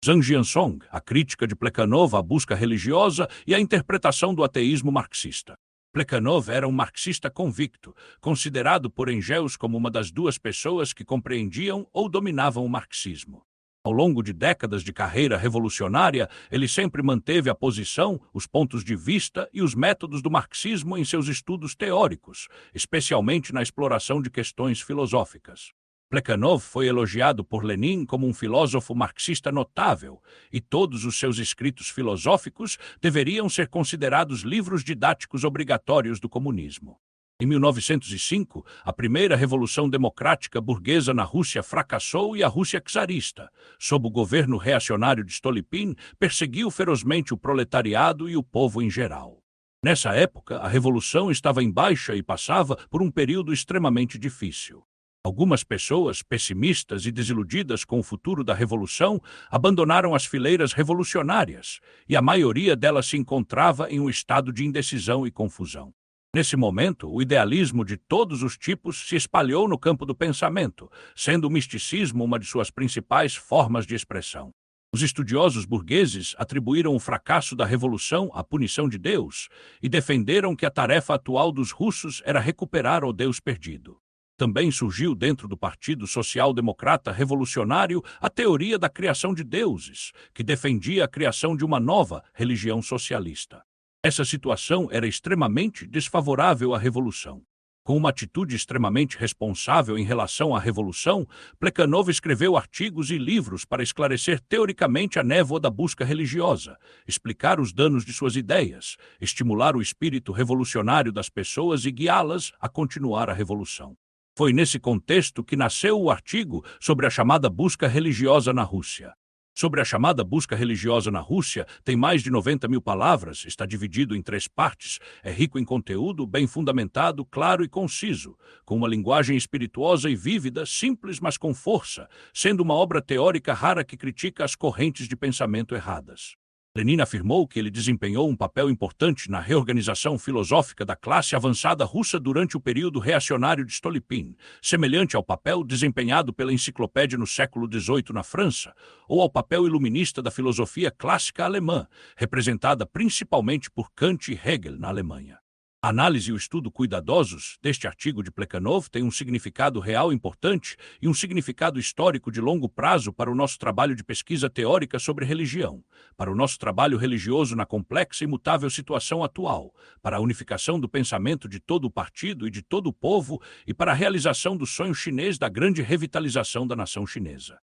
Zhang Jiansong, a crítica de Plekhanov à busca religiosa e a interpretação do ateísmo marxista. Plekhanov era um marxista convicto, considerado por Engels como uma das duas pessoas que compreendiam ou dominavam o marxismo. Ao longo de décadas de carreira revolucionária, ele sempre manteve a posição, os pontos de vista e os métodos do marxismo em seus estudos teóricos, especialmente na exploração de questões filosóficas. Plekhanov foi elogiado por Lenin como um filósofo marxista notável, e todos os seus escritos filosóficos deveriam ser considerados livros didáticos obrigatórios do comunismo. Em 1905, a primeira revolução democrática burguesa na Rússia fracassou e a Rússia czarista, sob o governo reacionário de Stolypin, perseguiu ferozmente o proletariado e o povo em geral. Nessa época, a revolução estava em baixa e passava por um período extremamente difícil. Algumas pessoas, pessimistas e desiludidas com o futuro da revolução, abandonaram as fileiras revolucionárias, e a maioria delas se encontrava em um estado de indecisão e confusão. Nesse momento, o idealismo de todos os tipos se espalhou no campo do pensamento, sendo o misticismo uma de suas principais formas de expressão. Os estudiosos burgueses atribuíram o fracasso da revolução à punição de Deus e defenderam que a tarefa atual dos russos era recuperar o Deus perdido. Também surgiu dentro do Partido Social-Democrata Revolucionário a teoria da criação de deuses, que defendia a criação de uma nova religião socialista. Essa situação era extremamente desfavorável à revolução. Com uma atitude extremamente responsável em relação à revolução, Plekhanov escreveu artigos e livros para esclarecer teoricamente a névoa da busca religiosa, explicar os danos de suas ideias, estimular o espírito revolucionário das pessoas e guiá-las a continuar a revolução. Foi nesse contexto que nasceu o artigo sobre a chamada busca religiosa na Rússia. Sobre a chamada busca religiosa na Rússia, tem mais de 90.000 palavras, está dividido em 3 partes, é rico em conteúdo, bem fundamentado, claro e conciso, com uma linguagem espirituosa e vívida, simples mas com força, sendo uma obra teórica rara que critica as correntes de pensamento erradas. Lenin afirmou que ele desempenhou um papel importante na reorganização filosófica da classe avançada russa durante o período reacionário de Stolypin, semelhante ao papel desempenhado pela enciclopédia no século XVIII na França, ou ao papel iluminista da filosofia clássica alemã, representada principalmente por Kant e Hegel na Alemanha. A análise e o estudo cuidadosos deste artigo de Plekhanov têm um significado real importante e um significado histórico de longo prazo para o nosso trabalho de pesquisa teórica sobre religião, para o nosso trabalho religioso na complexa e mutável situação atual, para a unificação do pensamento de todo o partido e de todo o povo e para a realização do sonho chinês da grande revitalização da nação chinesa.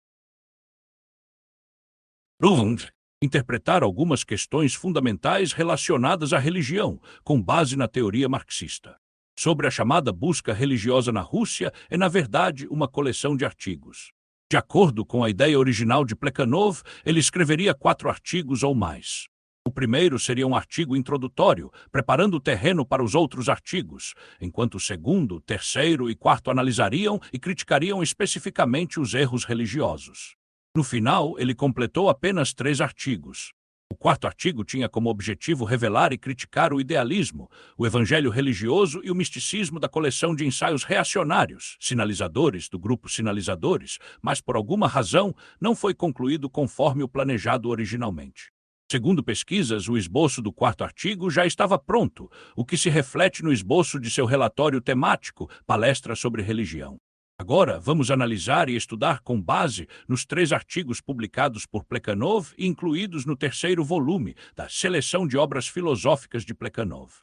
Interpretar algumas questões fundamentais relacionadas à religião, com base na teoria marxista. Sobre a chamada busca religiosa na Rússia é, na verdade, uma coleção de artigos. De acordo com a ideia original de Plekhanov, ele escreveria 4 artigos ou mais. O primeiro seria um artigo introdutório, preparando o terreno para os outros artigos, enquanto o segundo, terceiro e quarto analisariam e criticariam especificamente os erros religiosos. No final, ele completou apenas 3 artigos. O 4º artigo tinha como objetivo revelar e criticar o idealismo, o evangelho religioso e o misticismo da coleção de ensaios reacionários, sinalizadores do grupo Sinalizadores, mas por alguma razão não foi concluído conforme o planejado originalmente. Segundo pesquisas, o esboço do 4º artigo já estava pronto, o que se reflete no esboço de seu relatório temático, Palestra sobre Religião. Agora, vamos analisar e estudar com base nos 3 artigos publicados por Plekhanov e incluídos no 3º volume da Seleção de Obras Filosóficas de Plekhanov.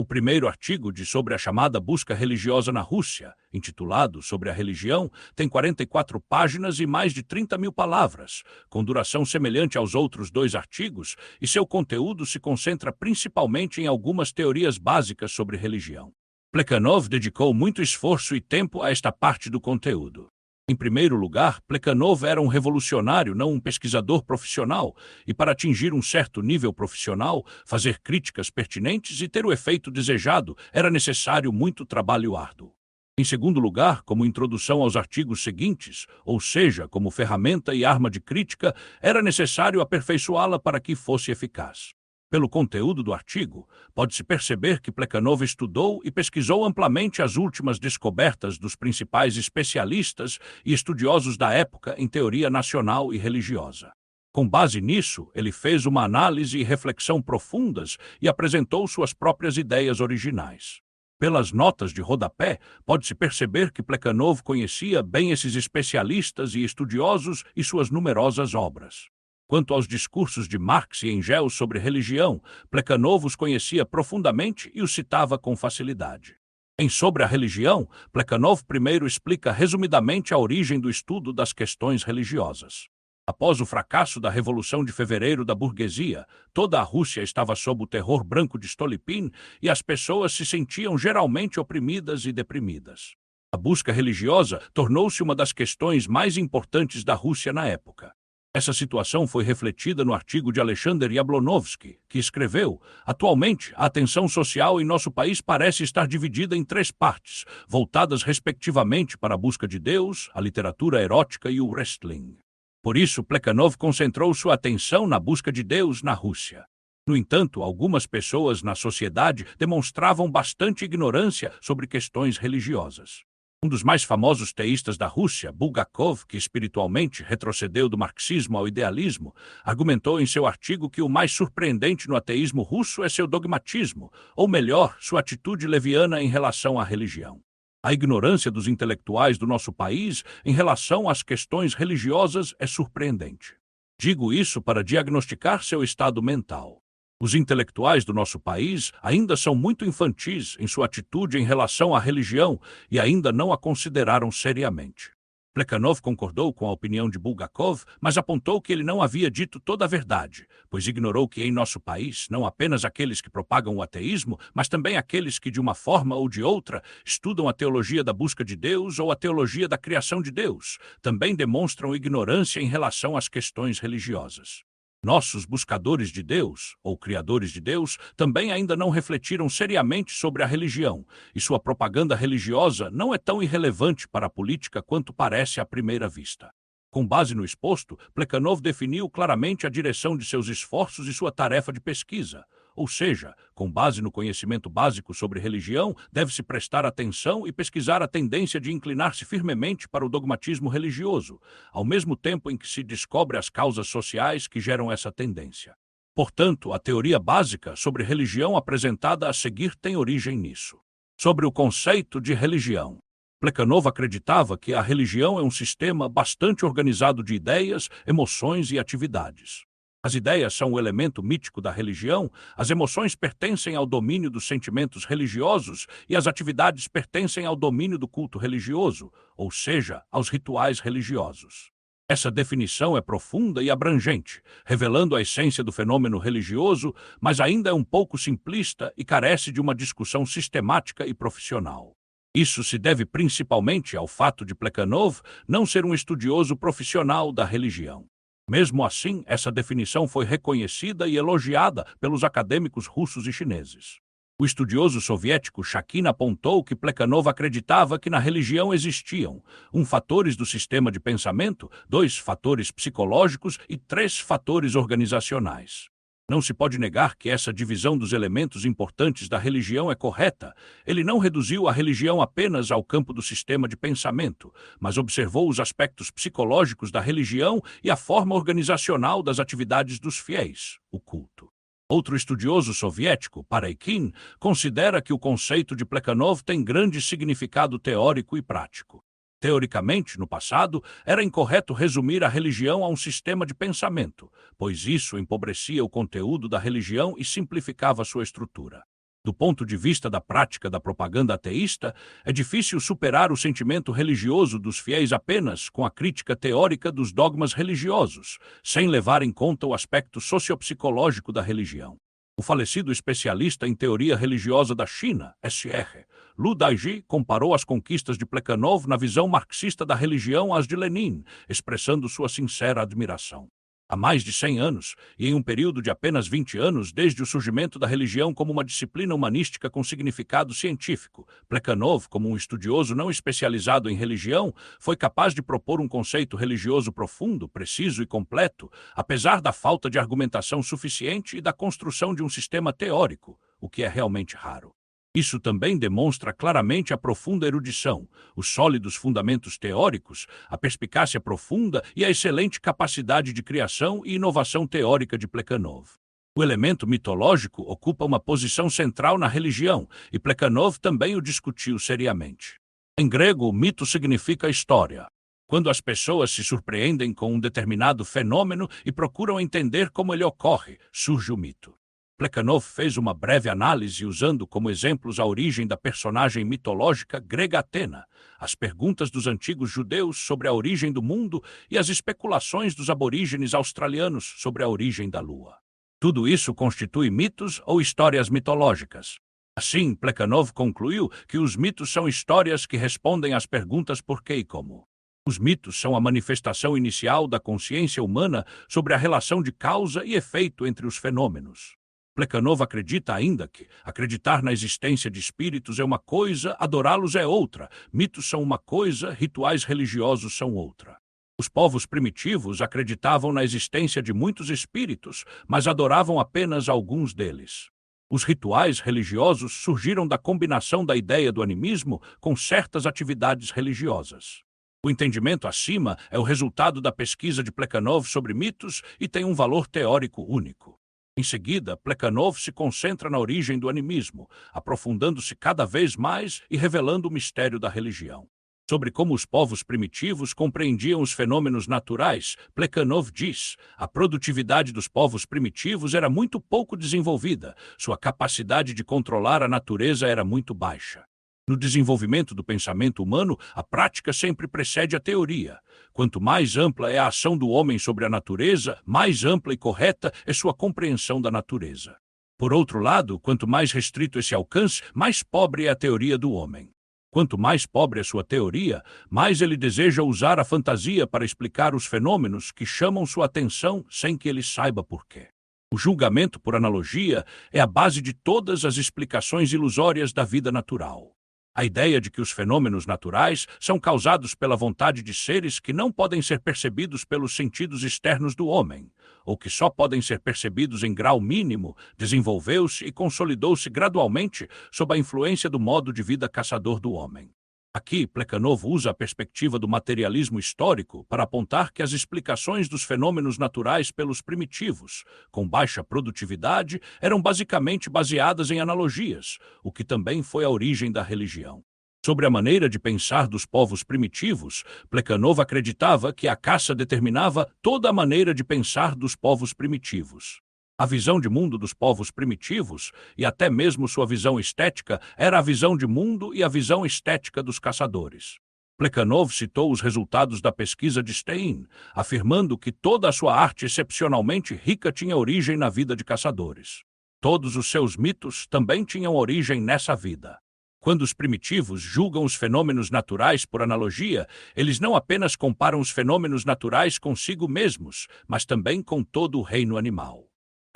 O primeiro artigo sobre a chamada busca religiosa na Rússia, intitulado Sobre a Religião, tem 44 páginas e mais de 30.000 palavras, com duração semelhante aos outros 2 artigos, e seu conteúdo se concentra principalmente em algumas teorias básicas sobre religião. Plekhanov dedicou muito esforço e tempo a esta parte do conteúdo. Em primeiro lugar, Plekhanov era um revolucionário, não um pesquisador profissional, e para atingir um certo nível profissional, fazer críticas pertinentes e ter o efeito desejado, era necessário muito trabalho árduo. Em segundo lugar, como introdução aos artigos seguintes, ou seja, como ferramenta e arma de crítica, era necessário aperfeiçoá-la para que fosse eficaz. Pelo conteúdo do artigo, pode-se perceber que Plekhanov estudou e pesquisou amplamente as últimas descobertas dos principais especialistas e estudiosos da época em teoria nacional e religiosa. Com base nisso, ele fez uma análise e reflexão profundas e apresentou suas próprias ideias originais. Pelas notas de rodapé, pode-se perceber que Plekhanov conhecia bem esses especialistas e estudiosos e suas numerosas obras. Quanto aos discursos de Marx e Engels sobre religião, Plekhanov os conhecia profundamente e os citava com facilidade. Em Sobre a Religião, Plekhanov primeiro explica resumidamente a origem do estudo das questões religiosas. Após o fracasso da Revolução de Fevereiro da burguesia, toda a Rússia estava sob o terror branco de Stolypin e as pessoas se sentiam geralmente oprimidas e deprimidas. A busca religiosa tornou-se uma das questões mais importantes da Rússia na época. Essa situação foi refletida no artigo de Alexander Jablonovsky, que escreveu: atualmente, a atenção social em nosso país parece estar dividida em 3 partes, voltadas respectivamente para a busca de Deus, a literatura erótica e o wrestling. Por isso, Plekhanov concentrou sua atenção na busca de Deus na Rússia. No entanto, algumas pessoas na sociedade demonstravam bastante ignorância sobre questões religiosas. Um dos mais famosos teístas da Rússia, Bulgakov, que espiritualmente retrocedeu do marxismo ao idealismo, argumentou em seu artigo que o mais surpreendente no ateísmo russo é seu dogmatismo, ou melhor, sua atitude leviana em relação à religião. A ignorância dos intelectuais do nosso país em relação às questões religiosas é surpreendente. Digo isso para diagnosticar seu estado mental. Os intelectuais do nosso país ainda são muito infantis em sua atitude em relação à religião e ainda não a consideraram seriamente. Plekhanov concordou com a opinião de Bulgakov, mas apontou que ele não havia dito toda a verdade, pois ignorou que em nosso país, não apenas aqueles que propagam o ateísmo, mas também aqueles que, de uma forma ou de outra, estudam a teologia da busca de Deus ou a teologia da criação de Deus, também demonstram ignorância em relação às questões religiosas. Nossos buscadores de Deus, ou criadores de Deus, também ainda não refletiram seriamente sobre a religião, e sua propaganda religiosa não é tão irrelevante para a política quanto parece à primeira vista. Com base no exposto, Plekhanov definiu claramente a direção de seus esforços e sua tarefa de pesquisa. Ou seja, com base no conhecimento básico sobre religião, deve-se prestar atenção e pesquisar a tendência de inclinar-se firmemente para o dogmatismo religioso, ao mesmo tempo em que se descobre as causas sociais que geram essa tendência. Portanto, a teoria básica sobre religião apresentada a seguir tem origem nisso. Sobre o conceito de religião. Plekhanov acreditava que a religião é um sistema bastante organizado de ideias, emoções e atividades. As ideias são o elemento mítico da religião, as emoções pertencem ao domínio dos sentimentos religiosos e as atividades pertencem ao domínio do culto religioso, ou seja, aos rituais religiosos. Essa definição é profunda e abrangente, revelando a essência do fenômeno religioso, mas ainda é um pouco simplista e carece de uma discussão sistemática e profissional. Isso se deve principalmente ao fato de Plekhanov não ser um estudioso profissional da religião. Mesmo assim, essa definição foi reconhecida e elogiada pelos acadêmicos russos e chineses. O estudioso soviético Shakin apontou que Plekhanov acreditava que na religião existiam fatores do sistema de pensamento, 2 fatores psicológicos e 3 fatores organizacionais. Não se pode negar que essa divisão dos elementos importantes da religião é correta. Ele não reduziu a religião apenas ao campo do sistema de pensamento, mas observou os aspectos psicológicos da religião e a forma organizacional das atividades dos fiéis, o culto. Outro estudioso soviético, Pareikin, considera que o conceito de Plekhanov tem grande significado teórico e prático. Teoricamente, no passado, era incorreto resumir a religião a um sistema de pensamento, pois isso empobrecia o conteúdo da religião e simplificava sua estrutura. Do ponto de vista da prática da propaganda ateísta, é difícil superar o sentimento religioso dos fiéis apenas com a crítica teórica dos dogmas religiosos, sem levar em conta o aspecto sociopsicológico da religião. O falecido especialista em teoria religiosa da China, S.R. Lu Daiji, comparou as conquistas de Plekhanov na visão marxista da religião às de Lenin, expressando sua sincera admiração. Há mais de 100 anos, e em um período de apenas 20 anos desde o surgimento da religião como uma disciplina humanística com significado científico, Plekhanov, como um estudioso não especializado em religião, foi capaz de propor um conceito religioso profundo, preciso e completo, apesar da falta de argumentação suficiente e da construção de um sistema teórico, o que é realmente raro. Isso também demonstra claramente a profunda erudição, os sólidos fundamentos teóricos, a perspicácia profunda e a excelente capacidade de criação e inovação teórica de Plekhanov. O elemento mitológico ocupa uma posição central na religião, e Plekhanov também o discutiu seriamente. Em grego, mito significa história. Quando as pessoas se surpreendem com um determinado fenômeno e procuram entender como ele ocorre, surge o mito. Plekhanov fez uma breve análise usando como exemplos a origem da personagem mitológica grega Atena, as perguntas dos antigos judeus sobre a origem do mundo e as especulações dos aborígenes australianos sobre a origem da Lua. Tudo isso constitui mitos ou histórias mitológicas. Assim, Plekhanov concluiu que os mitos são histórias que respondem às perguntas por que e como. Os mitos são a manifestação inicial da consciência humana sobre a relação de causa e efeito entre os fenômenos. Plekhanov acredita ainda que acreditar na existência de espíritos é uma coisa, adorá-los é outra, mitos são uma coisa, rituais religiosos são outra. Os povos primitivos acreditavam na existência de muitos espíritos, mas adoravam apenas alguns deles. Os rituais religiosos surgiram da combinação da ideia do animismo com certas atividades religiosas. O entendimento acima é o resultado da pesquisa de Plekhanov sobre mitos e tem um valor teórico único. Em seguida, Plekhanov se concentra na origem do animismo, aprofundando-se cada vez mais e revelando o mistério da religião. Sobre como os povos primitivos compreendiam os fenômenos naturais, Plekhanov diz: a produtividade dos povos primitivos era muito pouco desenvolvida, sua capacidade de controlar a natureza era muito baixa. No desenvolvimento do pensamento humano, a prática sempre precede a teoria. Quanto mais ampla é a ação do homem sobre a natureza, mais ampla e correta é sua compreensão da natureza. Por outro lado, quanto mais restrito esse alcance, mais pobre é a teoria do homem. Quanto mais pobre é sua teoria, mais ele deseja usar a fantasia para explicar os fenômenos que chamam sua atenção sem que ele saiba por quê. O julgamento por analogia é a base de todas as explicações ilusórias da vida natural. A ideia de que os fenômenos naturais são causados pela vontade de seres que não podem ser percebidos pelos sentidos externos do homem, ou que só podem ser percebidos em grau mínimo, desenvolveu-se e consolidou-se gradualmente sob a influência do modo de vida caçador do homem. Aqui, Plekhanov usa a perspectiva do materialismo histórico para apontar que as explicações dos fenômenos naturais pelos primitivos, com baixa produtividade, eram basicamente baseadas em analogias, o que também foi a origem da religião. Sobre a maneira de pensar dos povos primitivos, Plekhanov acreditava que a caça determinava toda a maneira de pensar dos povos primitivos. A visão de mundo dos povos primitivos, e até mesmo sua visão estética, era a visão de mundo e a visão estética dos caçadores. Plekhanov citou os resultados da pesquisa de Stein, afirmando que toda a sua arte excepcionalmente rica tinha origem na vida de caçadores. Todos os seus mitos também tinham origem nessa vida. Quando os primitivos julgam os fenômenos naturais por analogia, eles não apenas comparam os fenômenos naturais consigo mesmos, mas também com todo o reino animal.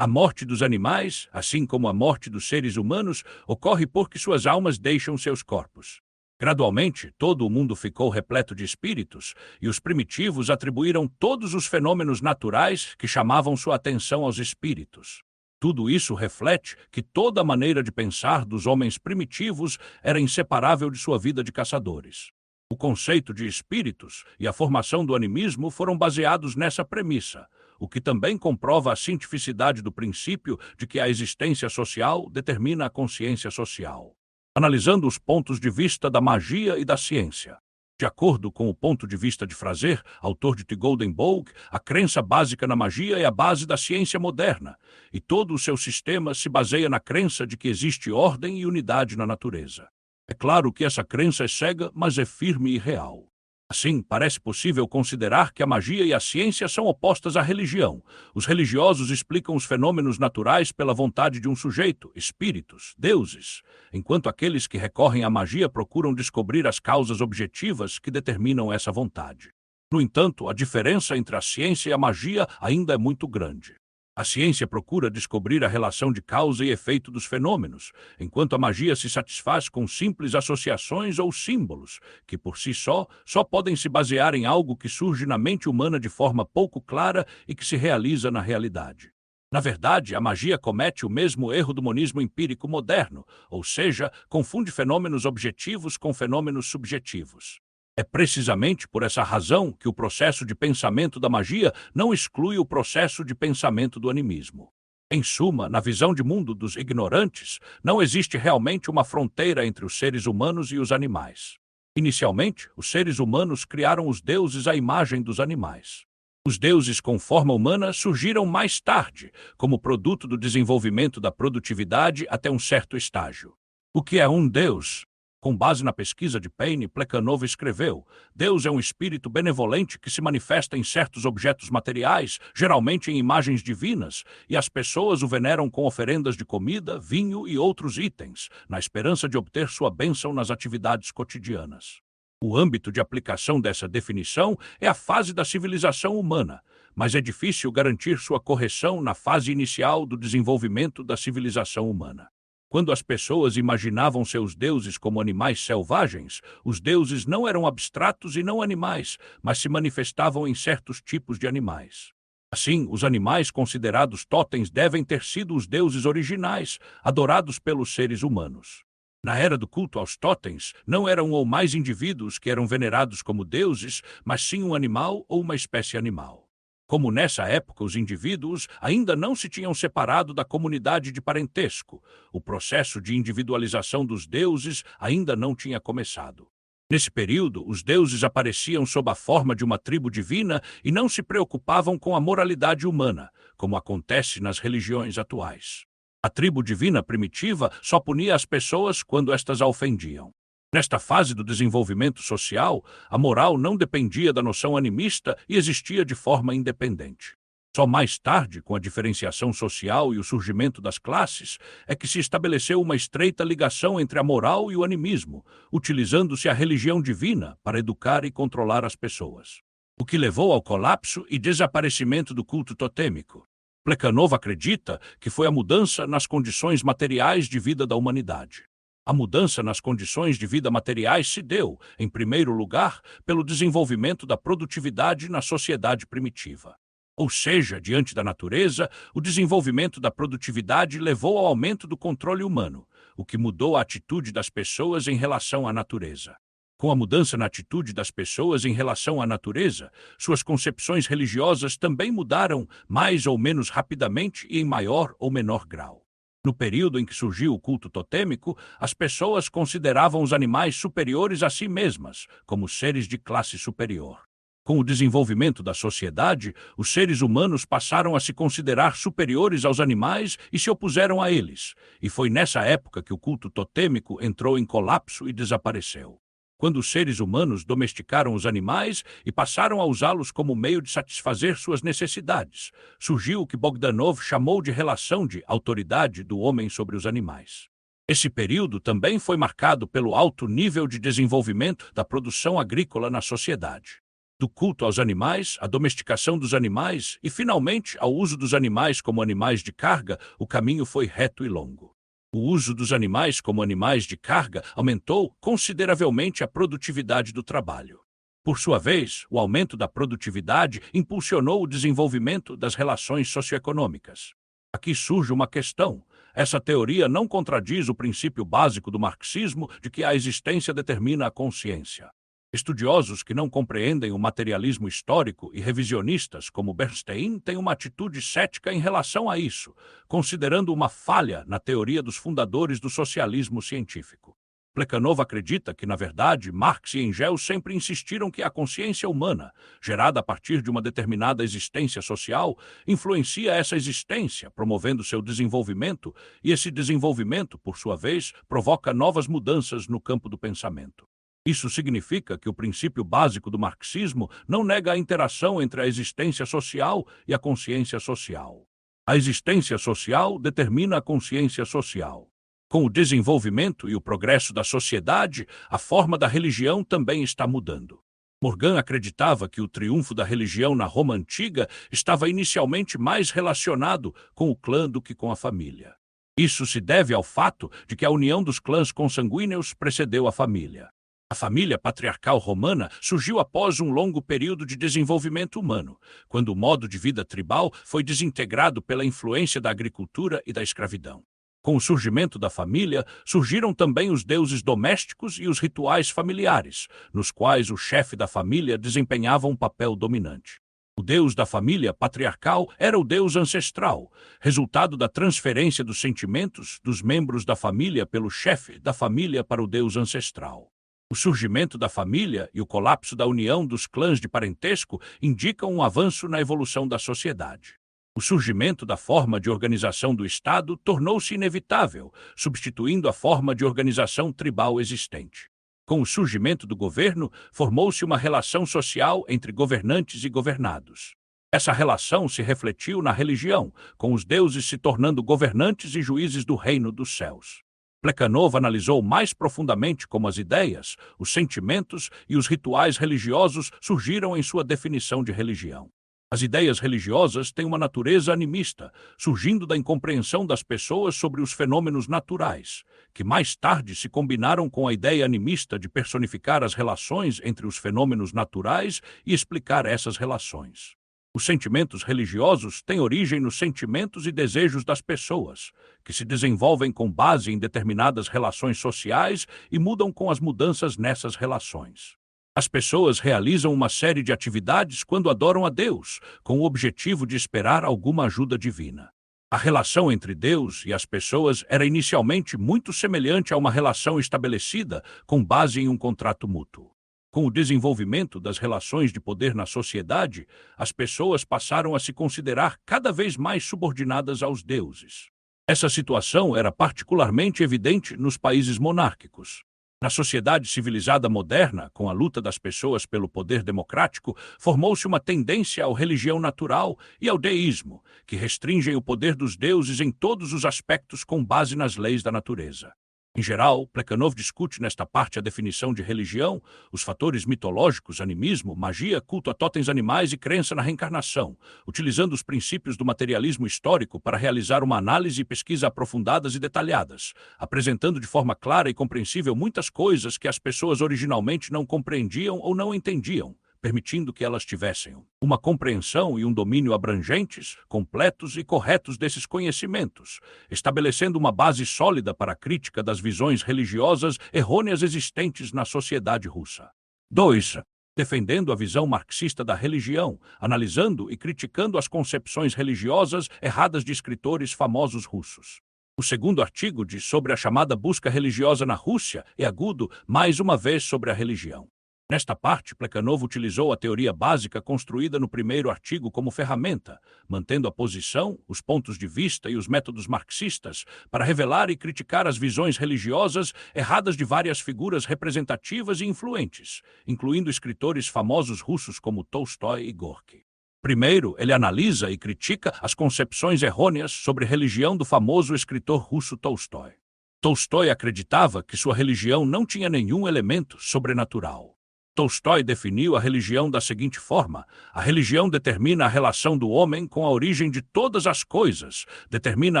A morte dos animais, assim como a morte dos seres humanos, ocorre porque suas almas deixam seus corpos. Gradualmente, todo o mundo ficou repleto de espíritos, e os primitivos atribuíram todos os fenômenos naturais que chamavam sua atenção aos espíritos. Tudo isso reflete que toda a maneira de pensar dos homens primitivos era inseparável de sua vida de caçadores. O conceito de espíritos e a formação do animismo foram baseados nessa premissa, o que também comprova a cientificidade do princípio de que a existência social determina a consciência social. Analisando os pontos de vista da magia e da ciência. De acordo com o ponto de vista de Frazer, autor de The Golden Bough, a crença básica na magia é a base da ciência moderna, e todo o seu sistema se baseia na crença de que existe ordem e unidade na natureza. É claro que essa crença é cega, mas é firme e real. Assim, parece possível considerar que a magia e a ciência são opostas à religião. Os religiosos explicam os fenômenos naturais pela vontade de um sujeito, espíritos, deuses, enquanto aqueles que recorrem à magia procuram descobrir as causas objetivas que determinam essa vontade. No entanto, a diferença entre a ciência e a magia ainda é muito grande. A ciência procura descobrir a relação de causa e efeito dos fenômenos, enquanto a magia se satisfaz com simples associações ou símbolos, que por si só podem se basear em algo que surge na mente humana de forma pouco clara e que se realiza na realidade. Na verdade, a magia comete o mesmo erro do monismo empírico moderno, ou seja, confunde fenômenos objetivos com fenômenos subjetivos. É precisamente por essa razão que o processo de pensamento da magia não exclui o processo de pensamento do animismo. Em suma, na visão de mundo dos ignorantes, não existe realmente uma fronteira entre os seres humanos e os animais. Inicialmente, os seres humanos criaram os deuses à imagem dos animais. Os deuses com forma humana surgiram mais tarde, como produto do desenvolvimento da produtividade até um certo estágio. O que é um deus? Com base na pesquisa de Payne, Plekhanov escreveu: Deus é um espírito benevolente que se manifesta em certos objetos materiais, geralmente em imagens divinas, e as pessoas o veneram com oferendas de comida, vinho e outros itens, na esperança de obter sua bênção nas atividades cotidianas. O âmbito de aplicação dessa definição é a fase da civilização humana, mas é difícil garantir sua correção na fase inicial do desenvolvimento da civilização humana. Quando as pessoas imaginavam seus deuses como animais selvagens, os deuses não eram abstratos e não animais, mas se manifestavam em certos tipos de animais. Assim, os animais considerados totens devem ter sido os deuses originais, adorados pelos seres humanos. Na era do culto aos totens, não eram um ou mais indivíduos que eram venerados como deuses, mas sim um animal ou uma espécie animal. Como nessa época os indivíduos ainda não se tinham separado da comunidade de parentesco, o processo de individualização dos deuses ainda não tinha começado. Nesse período, os deuses apareciam sob a forma de uma tribo divina e não se preocupavam com a moralidade humana, como acontece nas religiões atuais. A tribo divina primitiva só punia as pessoas quando estas a ofendiam. Nesta fase do desenvolvimento social, a moral não dependia da noção animista e existia de forma independente. Só mais tarde, com a diferenciação social e o surgimento das classes, é que se estabeleceu uma estreita ligação entre a moral e o animismo, utilizando-se a religião divina para educar e controlar as pessoas. O que levou ao colapso e desaparecimento do culto totêmico. Plekhanov acredita que foi a mudança nas condições materiais de vida da humanidade. A mudança nas condições de vida materiais se deu, em primeiro lugar, pelo desenvolvimento da produtividade na sociedade primitiva. Ou seja, diante da natureza, o desenvolvimento da produtividade levou ao aumento do controle humano, o que mudou a atitude das pessoas em relação à natureza. Com a mudança na atitude das pessoas em relação à natureza, suas concepções religiosas também mudaram mais ou menos rapidamente e em maior ou menor grau. No período em que surgiu o culto totêmico, as pessoas consideravam os animais superiores a si mesmas, como seres de classe superior. Com o desenvolvimento da sociedade, os seres humanos passaram a se considerar superiores aos animais e se opuseram a eles, e foi nessa época que o culto totêmico entrou em colapso e desapareceu. Quando os seres humanos domesticaram os animais e passaram a usá-los como meio de satisfazer suas necessidades, surgiu o que Bogdanov chamou de relação de autoridade do homem sobre os animais. Esse período também foi marcado pelo alto nível de desenvolvimento da produção agrícola na sociedade. Do culto aos animais, à domesticação dos animais e, finalmente, ao uso dos animais como animais de carga, o caminho foi reto e longo. O uso dos animais como animais de carga aumentou consideravelmente a produtividade do trabalho. Por sua vez, o aumento da produtividade impulsionou o desenvolvimento das relações socioeconômicas. Aqui surge uma questão. Essa teoria não contradiz o princípio básico do marxismo de que a existência determina a consciência. Estudiosos que não compreendem o materialismo histórico e revisionistas como Bernstein têm uma atitude cética em relação a isso, considerando uma falha na teoria dos fundadores do socialismo científico. Plekhanov acredita que, na verdade, Marx e Engels sempre insistiram que a consciência humana, gerada a partir de uma determinada existência social, influencia essa existência, promovendo seu desenvolvimento, e esse desenvolvimento, por sua vez, provoca novas mudanças no campo do pensamento. Isso significa que o princípio básico do marxismo não nega a interação entre a existência social e a consciência social. A existência social determina a consciência social. Com o desenvolvimento e o progresso da sociedade, a forma da religião também está mudando. Morgan acreditava que o triunfo da religião na Roma antiga estava inicialmente mais relacionado com o clã do que com a família. Isso se deve ao fato de que a união dos clãs consanguíneos precedeu a família. A família patriarcal romana surgiu após um longo período de desenvolvimento humano, quando o modo de vida tribal foi desintegrado pela influência da agricultura e da escravidão. Com o surgimento da família, surgiram também os deuses domésticos e os rituais familiares, nos quais o chefe da família desempenhava um papel dominante. O deus da família patriarcal era o deus ancestral, resultado da transferência dos sentimentos dos membros da família pelo chefe da família para o deus ancestral. O surgimento da família e o colapso da união dos clãs de parentesco indicam um avanço na evolução da sociedade. O surgimento da forma de organização do Estado tornou-se inevitável, substituindo a forma de organização tribal existente. Com o surgimento do governo, formou-se uma relação social entre governantes e governados. Essa relação se refletiu na religião, com os deuses se tornando governantes e juízes do reino dos céus. Plekhanov analisou mais profundamente como as ideias, os sentimentos e os rituais religiosos surgiram em sua definição de religião. As ideias religiosas têm uma natureza animista, surgindo da incompreensão das pessoas sobre os fenômenos naturais, que mais tarde se combinaram com a ideia animista de personificar as relações entre os fenômenos naturais e explicar essas relações. Os sentimentos religiosos têm origem nos sentimentos e desejos das pessoas, que se desenvolvem com base em determinadas relações sociais e mudam com as mudanças nessas relações. As pessoas realizam uma série de atividades quando adoram a Deus, com o objetivo de esperar alguma ajuda divina. A relação entre Deus e as pessoas era inicialmente muito semelhante a uma relação estabelecida com base em um contrato mútuo. Com o desenvolvimento das relações de poder na sociedade, as pessoas passaram a se considerar cada vez mais subordinadas aos deuses. Essa situação era particularmente evidente nos países monárquicos. Na sociedade civilizada moderna, com a luta das pessoas pelo poder democrático, formou-se uma tendência à religião natural e ao deísmo, que restringem o poder dos deuses em todos os aspectos com base nas leis da natureza. Em geral, Plekhanov discute nesta parte a definição de religião, os fatores mitológicos, animismo, magia, culto a totens animais e crença na reencarnação, utilizando os princípios do materialismo histórico para realizar uma análise e pesquisa aprofundadas e detalhadas, apresentando de forma clara e compreensível muitas coisas que as pessoas originalmente não compreendiam ou não entendiam, permitindo que elas tivessem uma compreensão e um domínio abrangentes, completos e corretos desses conhecimentos, estabelecendo uma base sólida para a crítica das visões religiosas errôneas existentes na sociedade russa. 2. Defendendo a visão marxista da religião, analisando e criticando as concepções religiosas erradas de escritores famosos russos. O segundo artigo diz sobre a chamada busca religiosa na Rússia é agudo, mais uma vez, sobre a religião. Nesta parte, Plekhanov utilizou a teoria básica construída no primeiro artigo como ferramenta, mantendo a posição, os pontos de vista e os métodos marxistas para revelar e criticar as visões religiosas erradas de várias figuras representativas e influentes, incluindo escritores famosos russos como Tolstói e Gorky. Primeiro, ele analisa e critica as concepções errôneas sobre religião do famoso escritor russo Tolstói. Tolstói acreditava que sua religião não tinha nenhum elemento sobrenatural. Tolstói definiu a religião da seguinte forma: a religião determina a relação do homem com a origem de todas as coisas, determina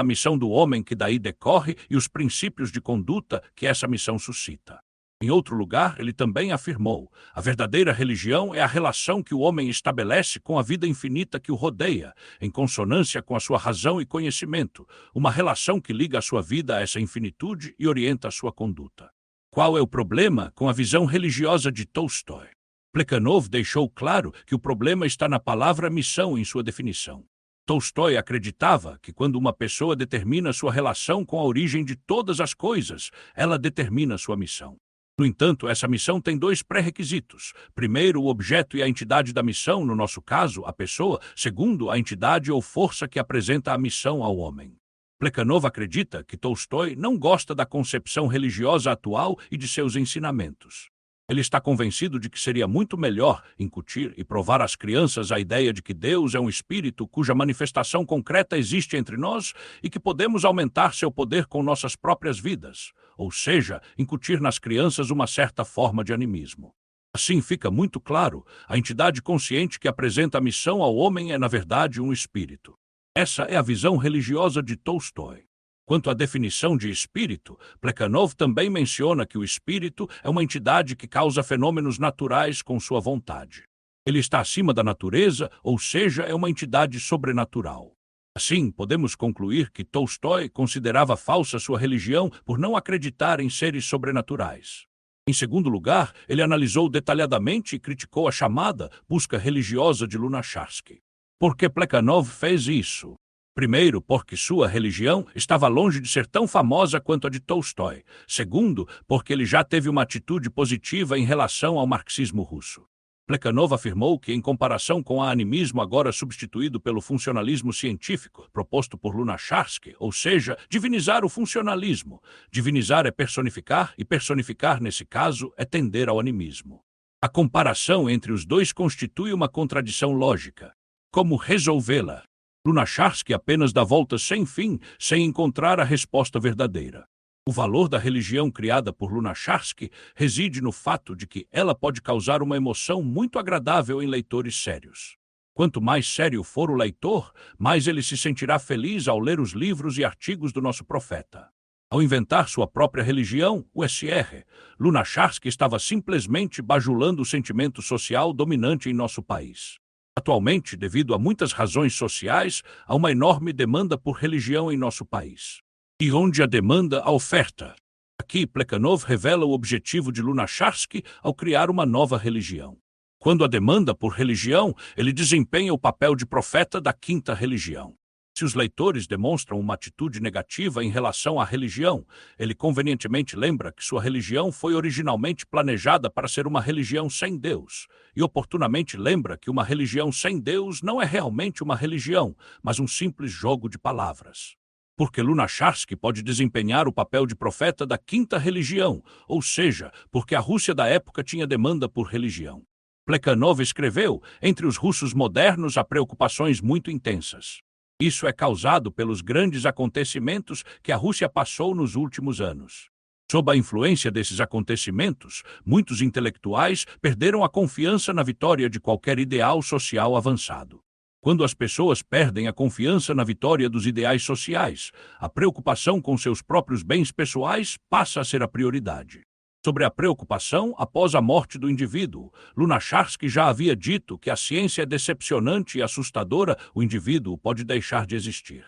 a missão do homem que daí decorre e os princípios de conduta que essa missão suscita. Em outro lugar, ele também afirmou: a verdadeira religião é a relação que o homem estabelece com a vida infinita que o rodeia, em consonância com a sua razão e conhecimento, uma relação que liga a sua vida a essa infinitude e orienta a sua conduta. Qual é o problema com a visão religiosa de Tolstói? Plekhanov deixou claro que o problema está na palavra missão em sua definição. Tolstói acreditava que quando uma pessoa determina sua relação com a origem de todas as coisas, ela determina sua missão. No entanto, essa missão tem dois pré-requisitos. Primeiro, o objeto e a entidade da missão, no nosso caso, a pessoa. Segundo, a entidade ou força que apresenta a missão ao homem. Plekhanov acredita que Tolstói não gosta da concepção religiosa atual e de seus ensinamentos. Ele está convencido de que seria muito melhor incutir e provar às crianças a ideia de que Deus é um espírito cuja manifestação concreta existe entre nós e que podemos aumentar seu poder com nossas próprias vidas, ou seja, incutir nas crianças uma certa forma de animismo. Assim fica muito claro, a entidade consciente que apresenta a missão ao homem é, na verdade, um espírito. Essa é a visão religiosa de Tolstói. Quanto à definição de espírito, Plekhanov também menciona que o espírito é uma entidade que causa fenômenos naturais com sua vontade. Ele está acima da natureza, ou seja, é uma entidade sobrenatural. Assim, podemos concluir que Tolstói considerava falsa sua religião por não acreditar em seres sobrenaturais. Em segundo lugar, ele analisou detalhadamente e criticou a chamada busca religiosa de Lunacharsky. Por que Plekhanov fez isso? Primeiro, porque sua religião estava longe de ser tão famosa quanto a de Tolstói. Segundo, porque ele já teve uma atitude positiva em relação ao marxismo russo. Plekhanov afirmou que, em comparação com o animismo agora substituído pelo funcionalismo científico, proposto por Lunacharsky, ou seja, divinizar o funcionalismo. Divinizar é personificar, e personificar, nesse caso, é tender ao animismo. A comparação entre os dois constitui uma contradição lógica. Como resolvê-la? Lunacharsky apenas dá voltas sem fim, sem encontrar a resposta verdadeira. O valor da religião criada por Lunacharsky reside no fato de que ela pode causar uma emoção muito agradável em leitores sérios. Quanto mais sério for o leitor, mais ele se sentirá feliz ao ler os livros e artigos do nosso profeta. Ao inventar sua própria religião, o SR, Lunacharsky estava simplesmente bajulando o sentimento social dominante em nosso país. Atualmente, devido a muitas razões sociais, há uma enorme demanda por religião em nosso país. E onde a demanda, a oferta. Aqui, Plekhanov revela o objetivo de Lunacharsky ao criar uma nova religião. Quando há demanda por religião, ele desempenha o papel de profeta da quinta religião. Se os leitores demonstram uma atitude negativa em relação à religião, ele convenientemente lembra que sua religião foi originalmente planejada para ser uma religião sem Deus, e oportunamente lembra que uma religião sem Deus não é realmente uma religião, mas um simples jogo de palavras. Porque Lunacharsky pode desempenhar o papel de profeta da quinta religião, ou seja, porque a Rússia da época tinha demanda por religião. Plekhanov escreveu, entre os russos modernos há preocupações muito intensas. Isso é causado pelos grandes acontecimentos que a Rússia passou nos últimos anos. Sob a influência desses acontecimentos, muitos intelectuais perderam a confiança na vitória de qualquer ideal social avançado. Quando as pessoas perdem a confiança na vitória dos ideais sociais, a preocupação com seus próprios bens pessoais passa a ser a prioridade. Sobre a preocupação após a morte do indivíduo, Lunacharsky já havia dito que a ciência é decepcionante e assustadora, o indivíduo pode deixar de existir.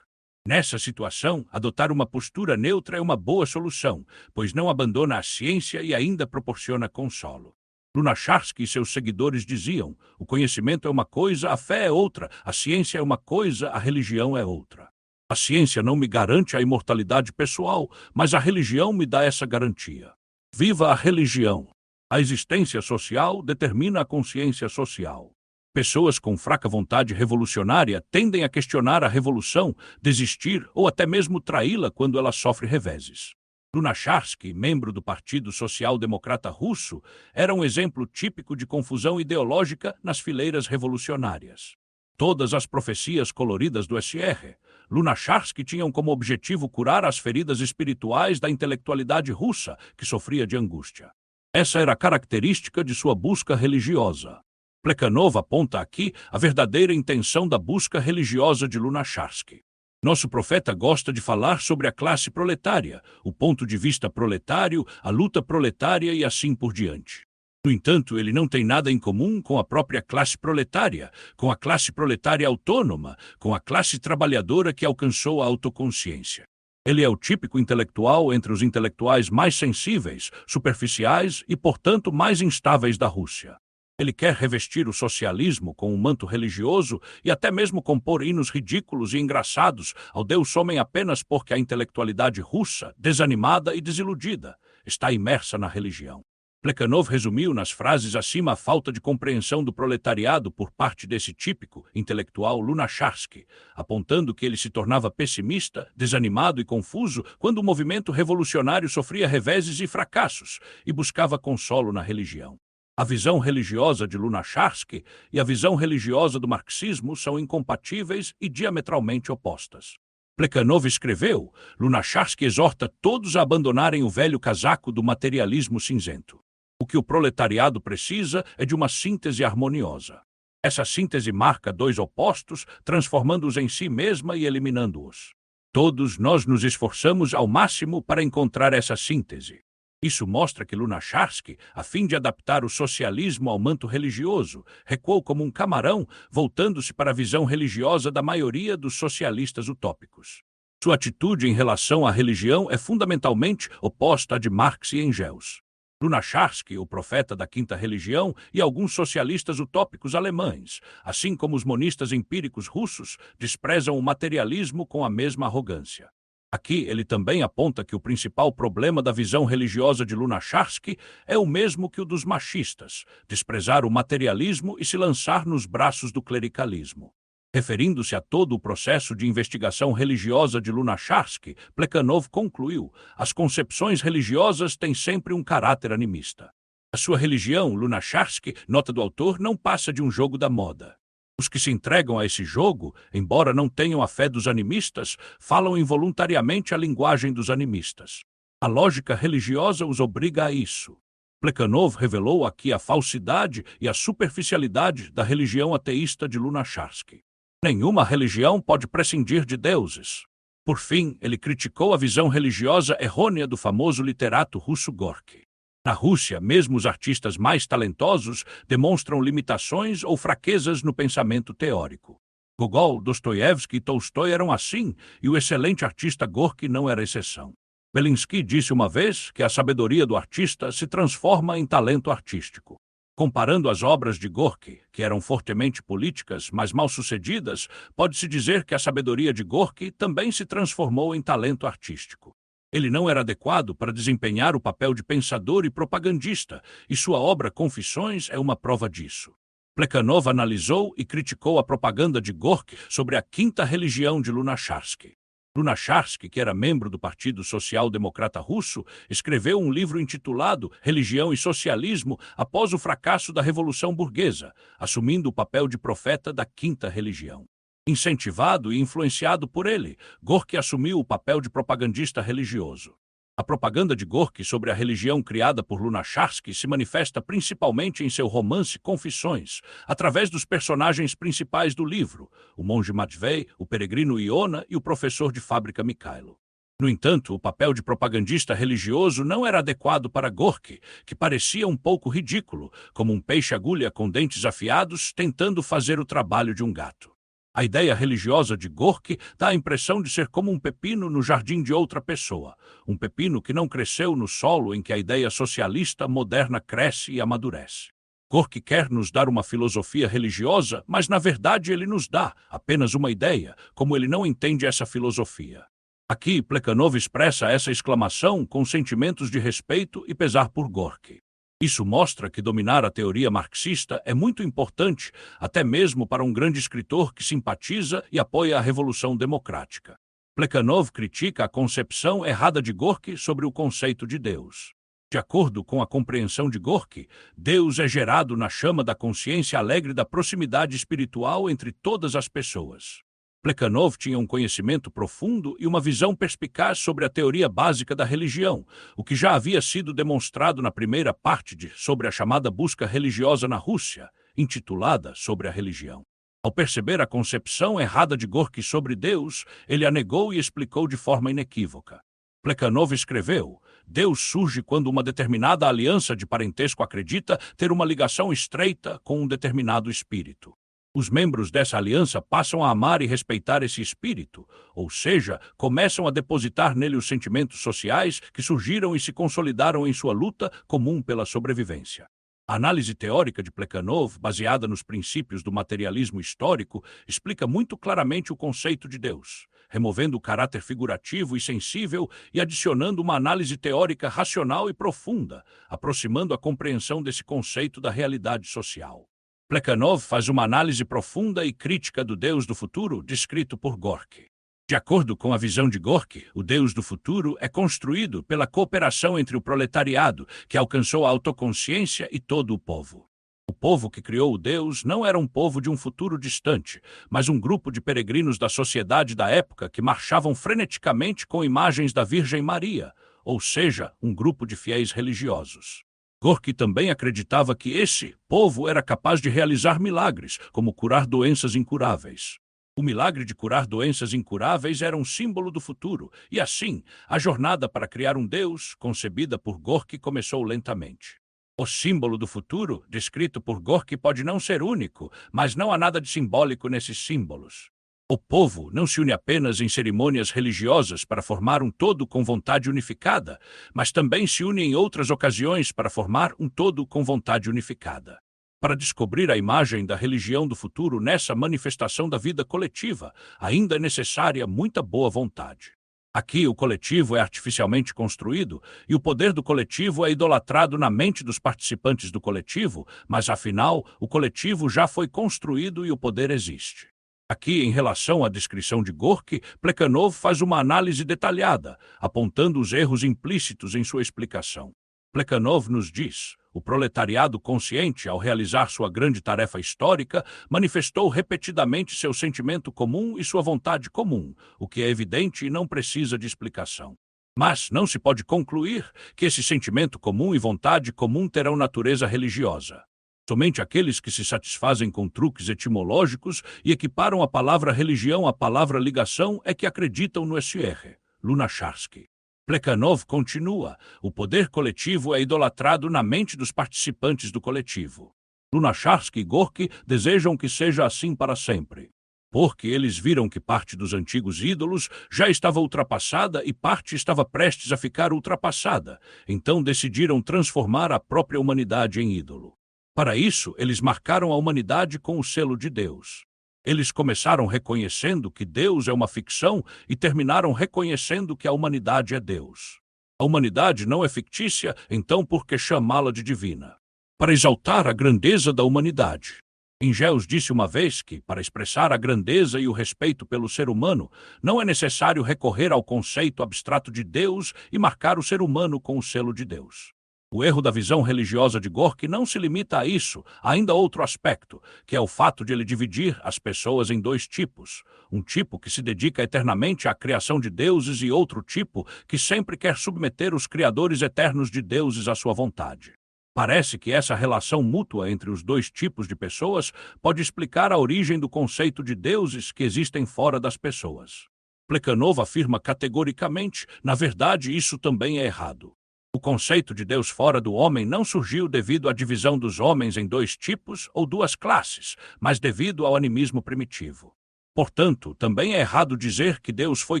Nessa situação, adotar uma postura neutra é uma boa solução, pois não abandona a ciência e ainda proporciona consolo. Lunacharsky e seus seguidores diziam: o conhecimento é uma coisa, a fé é outra, a ciência é uma coisa, a religião é outra. A ciência não me garante a imortalidade pessoal, mas a religião me dá essa garantia. Viva a religião! A existência social determina a consciência social. Pessoas com fraca vontade revolucionária tendem a questionar a revolução, desistir ou até mesmo traí-la quando ela sofre reveses. Lunacharsky, membro do Partido Social Democrata Russo, era um exemplo típico de confusão ideológica nas fileiras revolucionárias. Todas as profecias coloridas do SR, Lunacharsky tinham como objetivo curar as feridas espirituais da intelectualidade russa, que sofria de angústia. Essa era a característica de sua busca religiosa. Plekhanov aponta aqui a verdadeira intenção da busca religiosa de Lunacharsky. Nosso profeta gosta de falar sobre a classe proletária, o ponto de vista proletário, a luta proletária e assim por diante. No entanto, ele não tem nada em comum com a própria classe proletária, com a classe proletária autônoma, com a classe trabalhadora que alcançou a autoconsciência. Ele é o típico intelectual entre os intelectuais mais sensíveis, superficiais e, portanto, mais instáveis da Rússia. Ele quer revestir o socialismo com um manto religioso e até mesmo compor hinos ridículos e engraçados ao Deus homem apenas porque a intelectualidade russa, desanimada e desiludida, está imersa na religião. Plekhanov resumiu nas frases acima a falta de compreensão do proletariado por parte desse típico intelectual Lunacharsky, apontando que ele se tornava pessimista, desanimado e confuso quando o movimento revolucionário sofria reveses e fracassos e buscava consolo na religião. A visão religiosa de Lunacharsky e a visão religiosa do marxismo são incompatíveis e diametralmente opostas. Plekhanov escreveu: Lunacharsky exorta todos a abandonarem o velho casaco do materialismo cinzento. O que o proletariado precisa é de uma síntese harmoniosa. Essa síntese marca dois opostos, transformando-os em si mesma e eliminando-os. Todos nós nos esforçamos ao máximo para encontrar essa síntese. Isso mostra que Lunacharsky, a fim de adaptar o socialismo ao manto religioso, recuou como um camarão, voltando-se para a visão religiosa da maioria dos socialistas utópicos. Sua atitude em relação à religião é fundamentalmente oposta à de Marx e Engels. Lunacharsky, o profeta da quinta religião, e alguns socialistas utópicos alemães, assim como os monistas empíricos russos, desprezam o materialismo com a mesma arrogância. Aqui ele também aponta que o principal problema da visão religiosa de Lunacharsky é o mesmo que o dos machistas, desprezar o materialismo e se lançar nos braços do clericalismo. Referindo-se a todo o processo de investigação religiosa de Lunacharsky, Plekhanov concluiu: as concepções religiosas têm sempre um caráter animista. A sua religião, Lunacharsky, nota do autor, não passa de um jogo da moda. Os que se entregam a esse jogo, embora não tenham a fé dos animistas, falam involuntariamente a linguagem dos animistas. A lógica religiosa os obriga a isso. Plekhanov revelou aqui a falsidade e a superficialidade da religião ateísta de Lunacharsky. Nenhuma religião pode prescindir de deuses. Por fim, ele criticou a visão religiosa errônea do famoso literato russo Gorky. Na Rússia, mesmo os artistas mais talentosos demonstram limitações ou fraquezas no pensamento teórico. Gogol, Dostoiévski e Tolstói eram assim, e o excelente artista Gorky não era exceção. Belinsky disse uma vez que a sabedoria do artista se transforma em talento artístico. Comparando as obras de Gorky, que eram fortemente políticas, mas mal-sucedidas, pode-se dizer que a sabedoria de Gorky também se transformou em talento artístico. Ele não era adequado para desempenhar o papel de pensador e propagandista, e sua obra Confissões é uma prova disso. Plekhanov analisou e criticou a propaganda de Gorky sobre a quinta religião de Lunacharsky. Lunacharsky, que era membro do Partido Social Democrata Russo, escreveu um livro intitulado Religião e Socialismo após o fracasso da Revolução Burguesa, assumindo o papel de profeta da quinta religião. Incentivado e influenciado por ele, Gorky assumiu o papel de propagandista religioso. A propaganda de Gorky sobre a religião criada por Lunacharsky se manifesta principalmente em seu romance Confissões, através dos personagens principais do livro, o monge Matvei, o peregrino Iona e o professor de fábrica Mikhailo. No entanto, o papel de propagandista religioso não era adequado para Gorky, que parecia um pouco ridículo, como um peixe-agulha com dentes afiados tentando fazer o trabalho de um gato. A ideia religiosa de Gorky dá a impressão de ser como um pepino no jardim de outra pessoa, um pepino que não cresceu no solo em que a ideia socialista moderna cresce e amadurece. Gorky quer nos dar uma filosofia religiosa, mas na verdade ele nos dá apenas uma ideia, como ele não entende essa filosofia. Aqui, Plekhanov expressa essa exclamação com sentimentos de respeito e pesar por Gorky. Isso mostra que dominar a teoria marxista é muito importante, até mesmo para um grande escritor que simpatiza e apoia a Revolução Democrática. Plekhanov critica a concepção errada de Gorky sobre o conceito de Deus. De acordo com a compreensão de Gorky, Deus é gerado na chama da consciência alegre da proximidade espiritual entre todas as pessoas. Plekhanov tinha um conhecimento profundo e uma visão perspicaz sobre a teoria básica da religião, o que já havia sido demonstrado na primeira parte sobre a chamada busca religiosa na Rússia, intitulada Sobre a Religião. Ao perceber a concepção errada de Gorky sobre Deus, ele a negou e explicou de forma inequívoca. Plekhanov escreveu: Deus surge quando uma determinada aliança de parentesco acredita ter uma ligação estreita com um determinado espírito. Os membros dessa aliança passam a amar e respeitar esse espírito, ou seja, começam a depositar nele os sentimentos sociais que surgiram e se consolidaram em sua luta comum pela sobrevivência. A análise teórica de Plekhanov, baseada nos princípios do materialismo histórico, explica muito claramente o conceito de Deus, removendo o caráter figurativo e sensível e adicionando uma análise teórica racional e profunda, aproximando a compreensão desse conceito da realidade social. Plekhanov faz uma análise profunda e crítica do Deus do futuro descrito por Gorky. De acordo com a visão de Gorky, o Deus do futuro é construído pela cooperação entre o proletariado, que alcançou a autoconsciência, e todo o povo. O povo que criou o Deus não era um povo de um futuro distante, mas um grupo de peregrinos da sociedade da época que marchavam freneticamente com imagens da Virgem Maria, ou seja, um grupo de fiéis religiosos. Gorky também acreditava que esse povo era capaz de realizar milagres, como curar doenças incuráveis. O milagre de curar doenças incuráveis era um símbolo do futuro, e assim, a jornada para criar um Deus, concebida por Gorky, começou lentamente. O símbolo do futuro, descrito por Gorky, pode não ser único, mas não há nada de simbólico nesses símbolos. O povo não se une apenas em cerimônias religiosas para formar um todo com vontade unificada, mas também se une em outras ocasiões para formar um todo com vontade unificada. Para descobrir a imagem da religião do futuro nessa manifestação da vida coletiva, ainda é necessária muita boa vontade. Aqui o coletivo é artificialmente construído e o poder do coletivo é idolatrado na mente dos participantes do coletivo, mas afinal o coletivo já foi construído e o poder existe. Aqui, em relação à descrição de Gorky, Plekhanov faz uma análise detalhada, apontando os erros implícitos em sua explicação. Plekhanov nos diz: o proletariado consciente, ao realizar sua grande tarefa histórica, manifestou repetidamente seu sentimento comum e sua vontade comum, o que é evidente e não precisa de explicação. Mas não se pode concluir que esse sentimento comum e vontade comum terão natureza religiosa. Somente aqueles que se satisfazem com truques etimológicos e equiparam a palavra religião à palavra ligação é que acreditam no SR. Lunacharsky. Plekhanov continua: o poder coletivo é idolatrado na mente dos participantes do coletivo. Lunacharsky e Gorky desejam que seja assim para sempre. Porque eles viram que parte dos antigos ídolos já estava ultrapassada e parte estava prestes a ficar ultrapassada, então decidiram transformar a própria humanidade em ídolo. Para isso, eles marcaram a humanidade com o selo de Deus. Eles começaram reconhecendo que Deus é uma ficção e terminaram reconhecendo que a humanidade é Deus. A humanidade não é fictícia, então por que chamá-la de divina? Para exaltar a grandeza da humanidade. Engels disse uma vez que, para expressar a grandeza e o respeito pelo ser humano, não é necessário recorrer ao conceito abstrato de Deus e marcar o ser humano com o selo de Deus. O erro da visão religiosa de Gorky não se limita a isso, há ainda outro aspecto, que é o fato de ele dividir as pessoas em dois tipos. Um tipo que se dedica eternamente à criação de deuses e outro tipo que sempre quer submeter os criadores eternos de deuses à sua vontade. Parece que essa relação mútua entre os dois tipos de pessoas pode explicar a origem do conceito de deuses que existem fora das pessoas. Plekhanov afirma categoricamente: na verdade, isso também é errado. O conceito de Deus fora do homem não surgiu devido à divisão dos homens em dois tipos ou duas classes, mas devido ao animismo primitivo. Portanto, também é errado dizer que Deus foi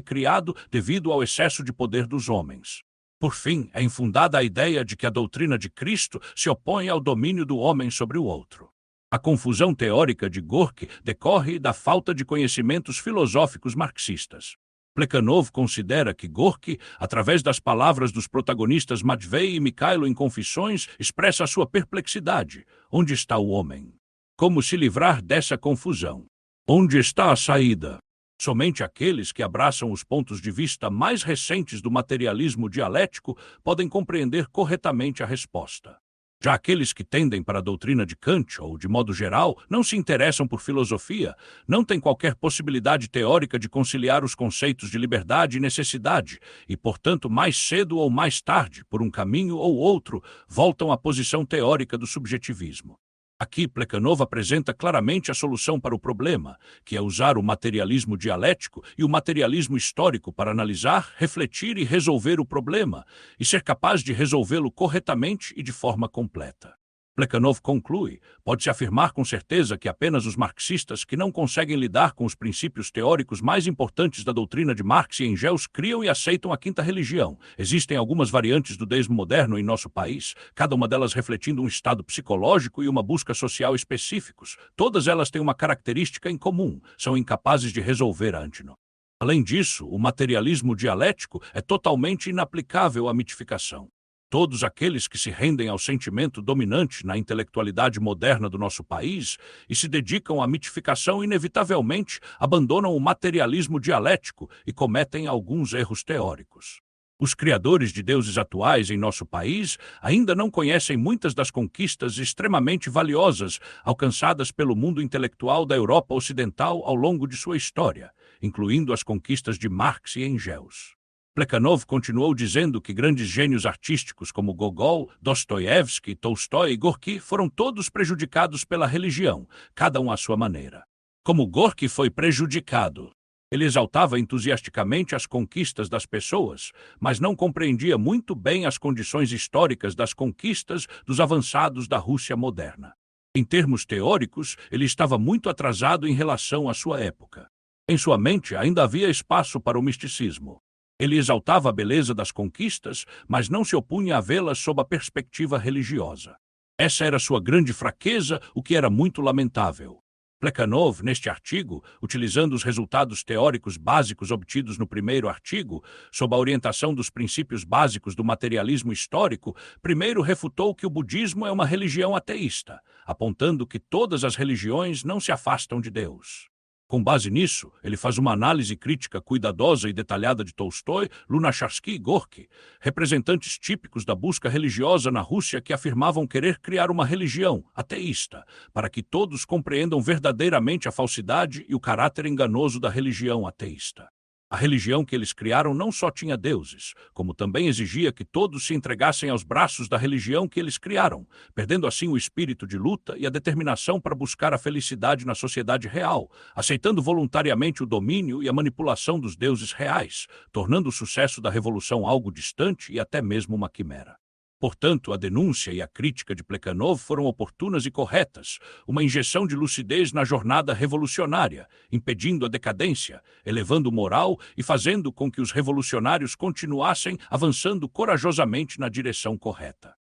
criado devido ao excesso de poder dos homens. Por fim, é infundada a ideia de que a doutrina de Cristo se opõe ao domínio do homem sobre o outro. A confusão teórica de Gorky decorre da falta de conhecimentos filosóficos marxistas. Plekhanov considera que Gorky, através das palavras dos protagonistas Matvei e Mikhailo em Confissões, expressa a sua perplexidade. Onde está o homem? Como se livrar dessa confusão? Onde está a saída? Somente aqueles que abraçam os pontos de vista mais recentes do materialismo dialético podem compreender corretamente a resposta. Já aqueles que tendem para a doutrina de Kant, ou de modo geral, não se interessam por filosofia, não têm qualquer possibilidade teórica de conciliar os conceitos de liberdade e necessidade, e, portanto, mais cedo ou mais tarde, por um caminho ou outro, voltam à posição teórica do subjetivismo. Aqui, Plekhanov apresenta claramente a solução para o problema, que é usar o materialismo dialético e o materialismo histórico para analisar, refletir e resolver o problema, e ser capaz de resolvê-lo corretamente e de forma completa. Plekhanov conclui: pode-se afirmar com certeza que apenas os marxistas que não conseguem lidar com os princípios teóricos mais importantes da doutrina de Marx e Engels criam e aceitam a quinta religião. Existem algumas variantes do deísmo moderno em nosso país, cada uma delas refletindo um estado psicológico e uma busca social específicos. Todas elas têm uma característica em comum: são incapazes de resolver a antino. Além disso, o materialismo dialético é totalmente inaplicável à mitificação. Todos aqueles que se rendem ao sentimento dominante na intelectualidade moderna do nosso país e se dedicam à mitificação inevitavelmente abandonam o materialismo dialético e cometem alguns erros teóricos. Os criadores de deuses atuais em nosso país ainda não conhecem muitas das conquistas extremamente valiosas alcançadas pelo mundo intelectual da Europa Ocidental ao longo de sua história, incluindo as conquistas de Marx e Engels. Plekhanov continuou dizendo que grandes gênios artísticos como Gogol, Dostoiévski, Tolstói e Gorky foram todos prejudicados pela religião, cada um à sua maneira. Como Gorky foi prejudicado. Ele exaltava entusiasticamente as conquistas das pessoas, mas não compreendia muito bem as condições históricas das conquistas dos avançados da Rússia moderna. Em termos teóricos, ele estava muito atrasado em relação à sua época. Em sua mente ainda havia espaço para o misticismo. Ele exaltava a beleza das conquistas, mas não se opunha a vê-las sob a perspectiva religiosa. Essa era sua grande fraqueza, o que era muito lamentável. Plekhanov, neste artigo, utilizando os resultados teóricos básicos obtidos no primeiro artigo, sob a orientação dos princípios básicos do materialismo histórico, primeiro refutou que o budismo é uma religião ateísta, apontando que todas as religiões não se afastam de Deus. Com base nisso, ele faz uma análise crítica cuidadosa e detalhada de Tolstói, Lunacharsky e Gorky, representantes típicos da busca religiosa na Rússia que afirmavam querer criar uma religião ateísta, para que todos compreendam verdadeiramente a falsidade e o caráter enganoso da religião ateísta. A religião que eles criaram não só tinha deuses, como também exigia que todos se entregassem aos braços da religião que eles criaram, perdendo assim o espírito de luta e a determinação para buscar a felicidade na sociedade real, aceitando voluntariamente o domínio e a manipulação dos deuses reais, tornando o sucesso da revolução algo distante e até mesmo uma quimera. Portanto, a denúncia e a crítica de Plekhanov foram oportunas e corretas, uma injeção de lucidez na jornada revolucionária, impedindo a decadência, elevando o moral e fazendo com que os revolucionários continuassem avançando corajosamente na direção correta.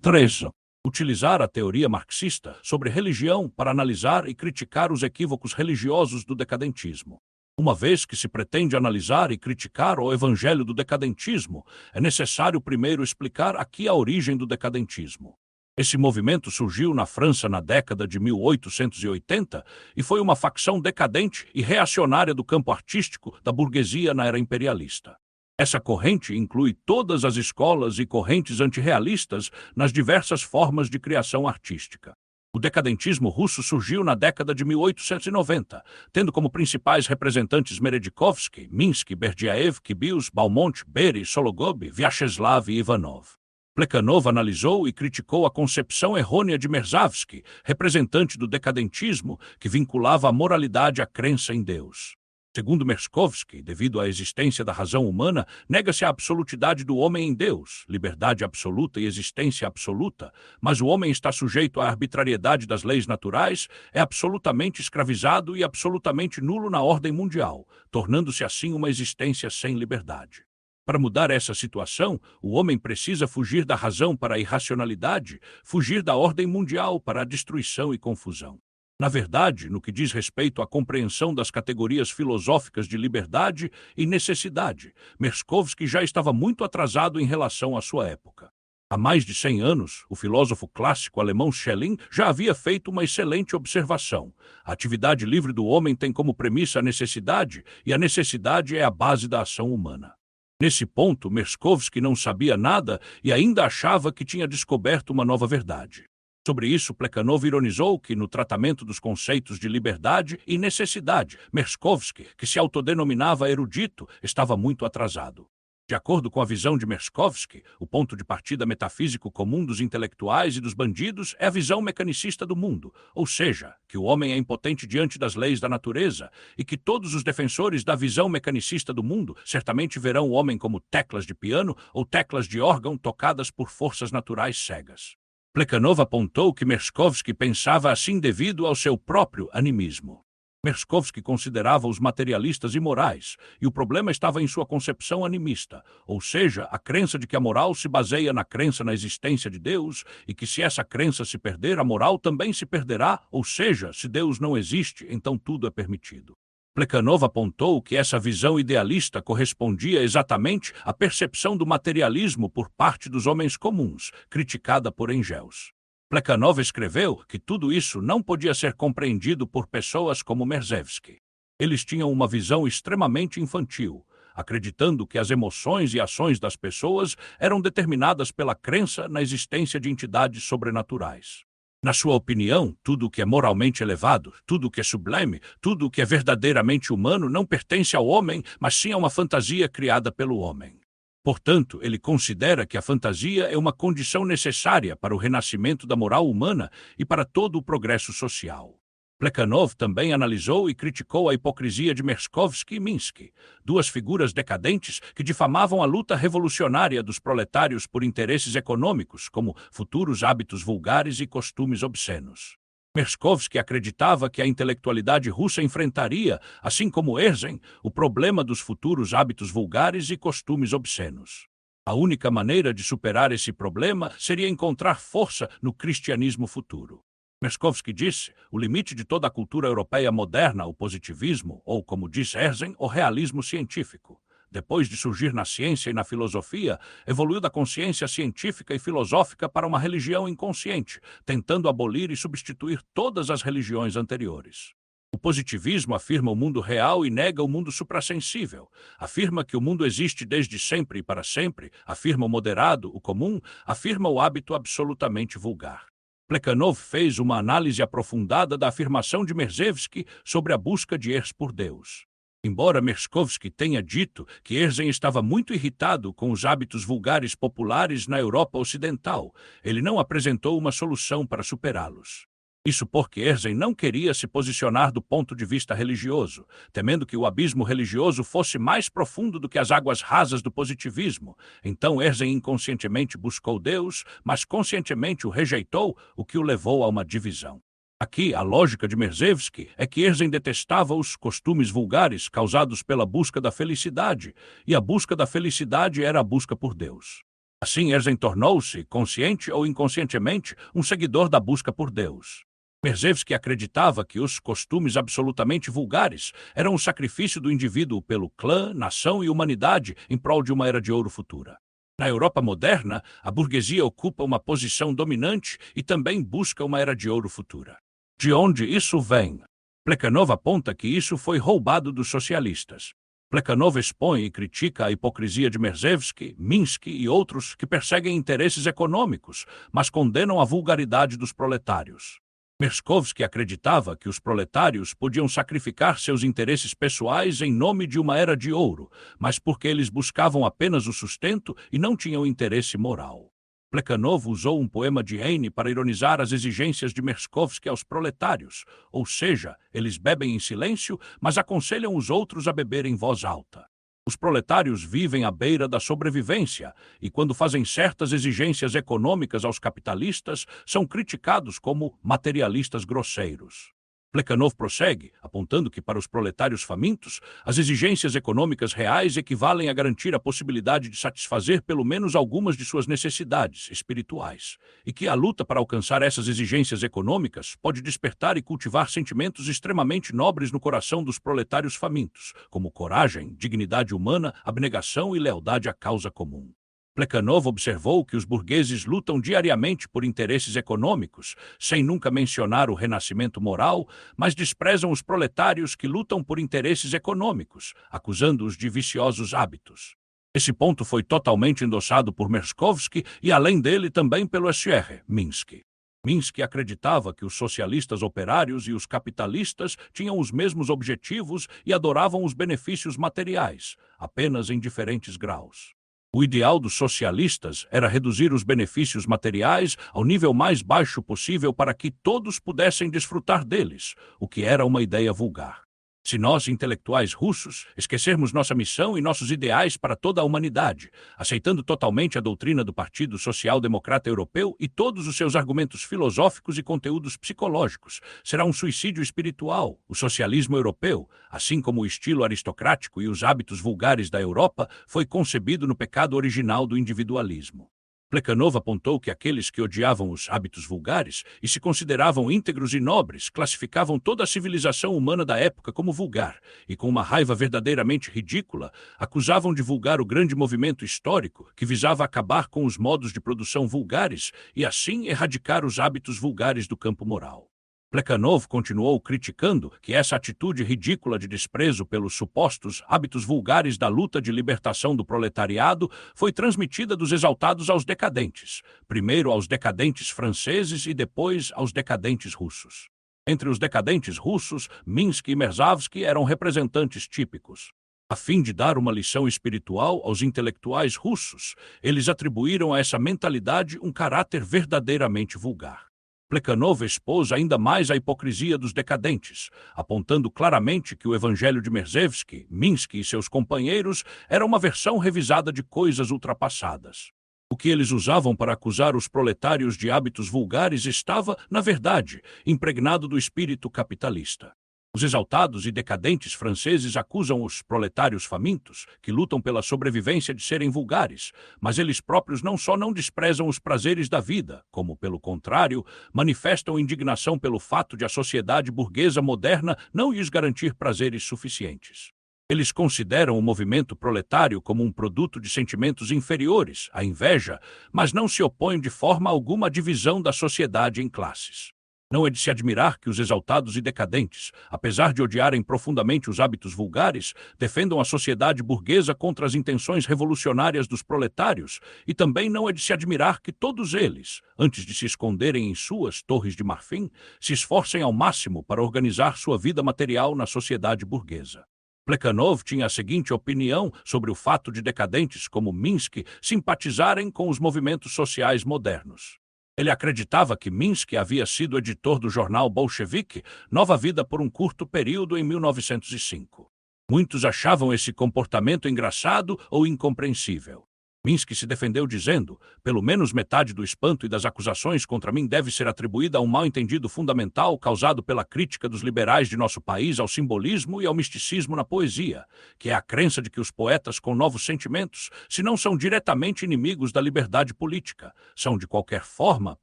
3. Utilizar a teoria marxista sobre religião para analisar e criticar os equívocos religiosos do decadentismo. Uma vez que se pretende analisar e criticar o evangelho do decadentismo, é necessário primeiro explicar aqui a origem do decadentismo. Esse movimento surgiu na França na década de 1880 e foi uma facção decadente e reacionária do campo artístico da burguesia na era imperialista. Essa corrente inclui todas as escolas e correntes antirrealistas nas diversas formas de criação artística. O decadentismo russo surgiu na década de 1890, tendo como principais representantes Meredikovsky, Minsky, Berdyaev, Kibius, Balmont, Bery, Sologob, Vyacheslav e Ivanov. Plekhanov analisou e criticou a concepção errônea de Merezhavsky, representante do decadentismo, que vinculava a moralidade à crença em Deus. Segundo Merezkovsky, devido à existência da razão humana, nega-se a absolutidade do homem em Deus, liberdade absoluta e existência absoluta, mas o homem está sujeito à arbitrariedade das leis naturais, é absolutamente escravizado e absolutamente nulo na ordem mundial, tornando-se assim uma existência sem liberdade. Para mudar essa situação, o homem precisa fugir da razão para a irracionalidade, fugir da ordem mundial para a destruição e confusão. Na verdade, no que diz respeito à compreensão das categorias filosóficas de liberdade e necessidade, Merezkovsky já estava muito atrasado em relação à sua época. Há mais de 100 anos, o filósofo clássico alemão Schelling já havia feito uma excelente observação. A atividade livre do homem tem como premissa a necessidade, e a necessidade é a base da ação humana. Nesse ponto, Merezkovsky não sabia nada e ainda achava que tinha descoberto uma nova verdade. Sobre isso, Plekhanov ironizou que, no tratamento dos conceitos de liberdade e necessidade, Merezkovsky, que se autodenominava erudito, estava muito atrasado. De acordo com a visão de Merezkovsky, o ponto de partida metafísico comum dos intelectuais e dos bandidos é a visão mecanicista do mundo, ou seja, que o homem é impotente diante das leis da natureza e que todos os defensores da visão mecanicista do mundo certamente verão o homem como teclas de piano ou teclas de órgão tocadas por forças naturais cegas. Plekhanov apontou que Merezkovsky pensava assim devido ao seu próprio animismo. Merezkovsky considerava os materialistas imorais, e o problema estava em sua concepção animista, ou seja, a crença de que a moral se baseia na crença na existência de Deus, e que se essa crença se perder, a moral também se perderá, ou seja, se Deus não existe, então tudo é permitido. Plekhanov apontou que essa visão idealista correspondia exatamente à percepção do materialismo por parte dos homens comuns, criticada por Engels. Plekhanov escreveu que tudo isso não podia ser compreendido por pessoas como Merezhavsky. Eles tinham uma visão extremamente infantil, acreditando que as emoções e ações das pessoas eram determinadas pela crença na existência de entidades sobrenaturais. Na sua opinião, tudo o que é moralmente elevado, tudo o que é sublime, tudo o que é verdadeiramente humano não pertence ao homem, mas sim a uma fantasia criada pelo homem. Portanto, ele considera que a fantasia é uma condição necessária para o renascimento da moral humana e para todo o progresso social. Plekhanov também analisou e criticou a hipocrisia de Merezhkovsky e Minsky, duas figuras decadentes que difamavam a luta revolucionária dos proletários por interesses econômicos, como futuros hábitos vulgares e costumes obscenos. Merezhkovsky acreditava que a intelectualidade russa enfrentaria, assim como Herzen, o problema dos futuros hábitos vulgares e costumes obscenos. A única maneira de superar esse problema seria encontrar força no cristianismo futuro. Merezhkovsky disse: o limite de toda a cultura europeia moderna, o positivismo, ou, como diz Herzen, o realismo científico. Depois de surgir na ciência e na filosofia, evoluiu da consciência científica e filosófica para uma religião inconsciente, tentando abolir e substituir todas as religiões anteriores. O positivismo afirma o mundo real e nega o mundo suprassensível. Afirma que o mundo existe desde sempre e para sempre, afirma o moderado, o comum, afirma o hábito absolutamente vulgar. Plekhanov fez uma análise aprofundada da afirmação de Merzevsky sobre a busca de Ers por Deus. Embora Merezhkovsky tenha dito que Herzen estava muito irritado com os hábitos vulgares populares na Europa Ocidental, ele não apresentou uma solução para superá-los. Isso porque Herzen não queria se posicionar do ponto de vista religioso, temendo que o abismo religioso fosse mais profundo do que as águas rasas do positivismo. Então Herzen inconscientemente buscou Deus, mas conscientemente o rejeitou, o que o levou a uma divisão. Aqui, a lógica de Merzevsky é que Herzen detestava os costumes vulgares causados pela busca da felicidade, e a busca da felicidade era a busca por Deus. Assim, Herzen tornou-se, consciente ou inconscientemente, um seguidor da busca por Deus. Merzevsky acreditava que os costumes absolutamente vulgares eram o sacrifício do indivíduo pelo clã, nação e humanidade em prol de uma era de ouro futura. Na Europa moderna, a burguesia ocupa uma posição dominante e também busca uma era de ouro futura. De onde isso vem? Plekhanov aponta que isso foi roubado dos socialistas. Plekhanov expõe e critica a hipocrisia de Merzevsky, Minsky e outros que perseguem interesses econômicos, mas condenam a vulgaridade dos proletários. Merezhkovsky acreditava que os proletários podiam sacrificar seus interesses pessoais em nome de uma era de ouro, mas porque eles buscavam apenas o sustento e não tinham interesse moral. Plekhanov usou um poema de Heine para ironizar as exigências de Merezhkovsky aos proletários, ou seja, eles bebem em silêncio, mas aconselham os outros a beber em voz alta. Os proletários vivem à beira da sobrevivência e, quando fazem certas exigências econômicas aos capitalistas, são criticados como materialistas grosseiros. Plekhanov prossegue, apontando que, para os proletários famintos, as exigências econômicas reais equivalem a garantir a possibilidade de satisfazer pelo menos algumas de suas necessidades espirituais, e que a luta para alcançar essas exigências econômicas pode despertar e cultivar sentimentos extremamente nobres no coração dos proletários famintos, como coragem, dignidade humana, abnegação e lealdade à causa comum. Plekhanov observou que os burgueses lutam diariamente por interesses econômicos, sem nunca mencionar o renascimento moral, mas desprezam os proletários que lutam por interesses econômicos, acusando-os de viciosos hábitos. Esse ponto foi totalmente endossado por Merezhkovsky e, além dele, também pelo Eschere, Minsky. Minsky acreditava que os socialistas operários e os capitalistas tinham os mesmos objetivos e adoravam os benefícios materiais, apenas em diferentes graus. O ideal dos socialistas era reduzir os benefícios materiais ao nível mais baixo possível para que todos pudessem desfrutar deles, o que era uma ideia vulgar. Se nós, intelectuais russos, esquecermos nossa missão e nossos ideais para toda a humanidade, aceitando totalmente a doutrina do Partido Social Democrata Europeu e todos os seus argumentos filosóficos e conteúdos psicológicos, será um suicídio espiritual. O socialismo europeu, assim como o estilo aristocrático e os hábitos vulgares da Europa, foi concebido no pecado original do individualismo. Plekhanov apontou que aqueles que odiavam os hábitos vulgares e se consideravam íntegros e nobres classificavam toda a civilização humana da época como vulgar e, com uma raiva verdadeiramente ridícula, acusavam de vulgar o grande movimento histórico que visava acabar com os modos de produção vulgares e, assim, erradicar os hábitos vulgares do campo moral. Plekhanov continuou criticando que essa atitude ridícula de desprezo pelos supostos hábitos vulgares da luta de libertação do proletariado foi transmitida dos exaltados aos decadentes, primeiro aos decadentes franceses e depois aos decadentes russos. Entre os decadentes russos, Minsky e Merezhkovsky eram representantes típicos. A fim de dar uma lição espiritual aos intelectuais russos, eles atribuíram a essa mentalidade um caráter verdadeiramente vulgar. Plekhanov expôs ainda mais a hipocrisia dos decadentes, apontando claramente que o evangelho de Merzevsky, Minsky e seus companheiros era uma versão revisada de coisas ultrapassadas. O que eles usavam para acusar os proletários de hábitos vulgares estava, na verdade, impregnado do espírito capitalista. Os exaltados e decadentes franceses acusam os proletários famintos, que lutam pela sobrevivência, de serem vulgares, mas eles próprios não só não desprezam os prazeres da vida, como, pelo contrário, manifestam indignação pelo fato de a sociedade burguesa moderna não lhes garantir prazeres suficientes. Eles consideram o movimento proletário como um produto de sentimentos inferiores, a inveja, mas não se opõem de forma alguma à divisão da sociedade em classes. Não é de se admirar que os exaltados e decadentes, apesar de odiarem profundamente os hábitos vulgares, defendam a sociedade burguesa contra as intenções revolucionárias dos proletários, e também não é de se admirar que todos eles, antes de se esconderem em suas torres de marfim, se esforcem ao máximo para organizar sua vida material na sociedade burguesa. Plekhanov tinha a seguinte opinião sobre o fato de decadentes como Minsky simpatizarem com os movimentos sociais modernos. Ele acreditava que Minsky havia sido editor do jornal bolchevique Nova Vida por um curto período em 1905. Muitos achavam esse comportamento engraçado ou incompreensível. Minsky se defendeu dizendo: pelo menos metade do espanto e das acusações contra mim deve ser atribuída a um mal-entendido fundamental causado pela crítica dos liberais de nosso país ao simbolismo e ao misticismo na poesia, que é a crença de que os poetas com novos sentimentos, se não são diretamente inimigos da liberdade política, são de qualquer forma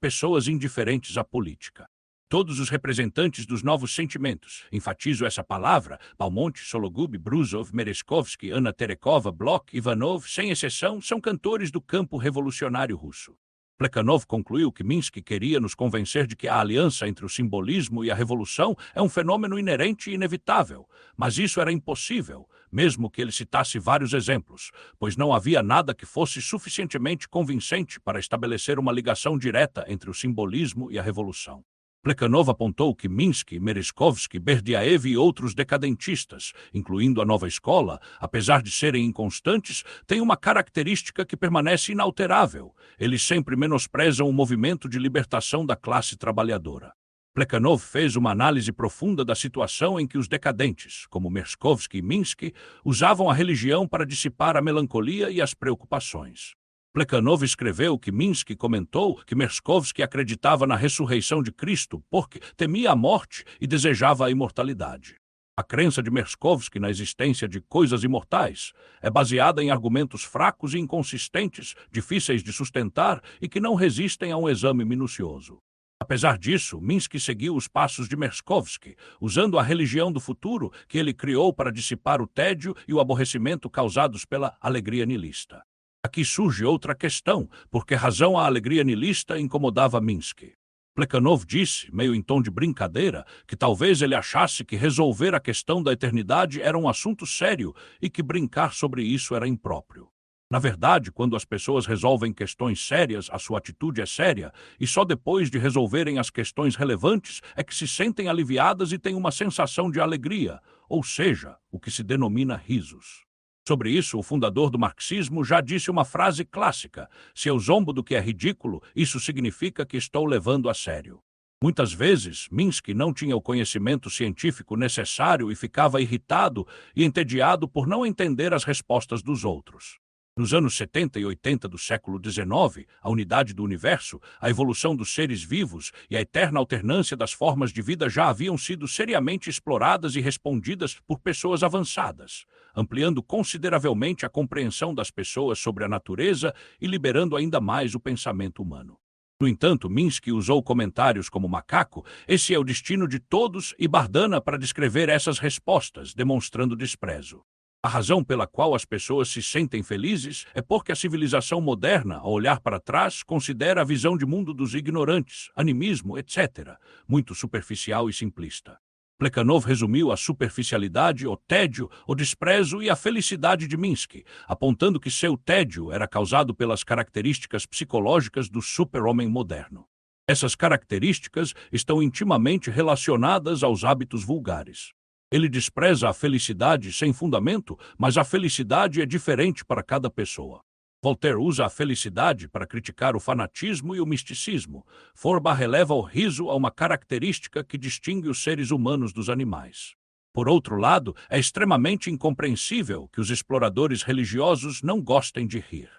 pessoas indiferentes à política. Todos os representantes dos novos sentimentos, enfatizo essa palavra, Balmont, Sologub, Brusov, Merezkovsky, Anna Terekova, Bloch, Ivanov, sem exceção, são cantores do campo revolucionário russo. Plekhanov concluiu que Minsky queria nos convencer de que a aliança entre o simbolismo e a revolução é um fenômeno inerente e inevitável, mas isso era impossível, mesmo que ele citasse vários exemplos, pois não havia nada que fosse suficientemente convincente para estabelecer uma ligação direta entre o simbolismo e a revolução. Plekhanov apontou que Minsky, Merezkovsky, Berdiaev e outros decadentistas, incluindo a nova escola, apesar de serem inconstantes, têm uma característica que permanece inalterável. Eles sempre menosprezam o movimento de libertação da classe trabalhadora. Plekhanov fez uma análise profunda da situação em que os decadentes, como Merezkovsky e Minsky, usavam a religião para dissipar a melancolia e as preocupações. Plekhanov escreveu que Minsky comentou que Merezkovsky acreditava na ressurreição de Cristo porque temia a morte e desejava a imortalidade. A crença de Merezkovsky na existência de coisas imortais é baseada em argumentos fracos e inconsistentes, difíceis de sustentar e que não resistem a um exame minucioso. Apesar disso, Minsky seguiu os passos de Merezkovsky, usando a religião do futuro que ele criou para dissipar o tédio e o aborrecimento causados pela alegria nihilista. Aqui surge outra questão, por que razão a alegria nihilista incomodava Minsky. Plekhanov disse, meio em tom de brincadeira, que talvez ele achasse que resolver a questão da eternidade era um assunto sério e que brincar sobre isso era impróprio. Na verdade, quando as pessoas resolvem questões sérias, a sua atitude é séria, e só depois de resolverem as questões relevantes é que se sentem aliviadas e têm uma sensação de alegria, ou seja, o que se denomina risos. Sobre isso, o fundador do marxismo já disse uma frase clássica: se eu zombo do que é ridículo, isso significa que estou levando a sério. Muitas vezes, Minsky não tinha o conhecimento científico necessário e ficava irritado e entediado por não entender as respostas dos outros. Nos anos 70 e 80 do século XIX, a unidade do universo, a evolução dos seres vivos e a eterna alternância das formas de vida já haviam sido seriamente exploradas e respondidas por pessoas avançadas, ampliando consideravelmente a compreensão das pessoas sobre a natureza e liberando ainda mais o pensamento humano. No entanto, Minsky usou comentários como macaco, esse é o destino de todos, e Bardana para descrever essas respostas, demonstrando desprezo. A razão pela qual as pessoas se sentem felizes é porque a civilização moderna, ao olhar para trás, considera a visão de mundo dos ignorantes, animismo, etc., muito superficial e simplista. Plekhanov resumiu a superficialidade, o tédio, o desprezo e a felicidade de Minsky, apontando que seu tédio era causado pelas características psicológicas do super-homem moderno. Essas características estão intimamente relacionadas aos hábitos vulgares. Ele despreza a felicidade sem fundamento, mas a felicidade é diferente para cada pessoa. Voltaire usa a felicidade para criticar o fanatismo e o misticismo. Feuerbach eleva o riso a uma característica que distingue os seres humanos dos animais. Por outro lado, é extremamente incompreensível que os exploradores religiosos não gostem de rir.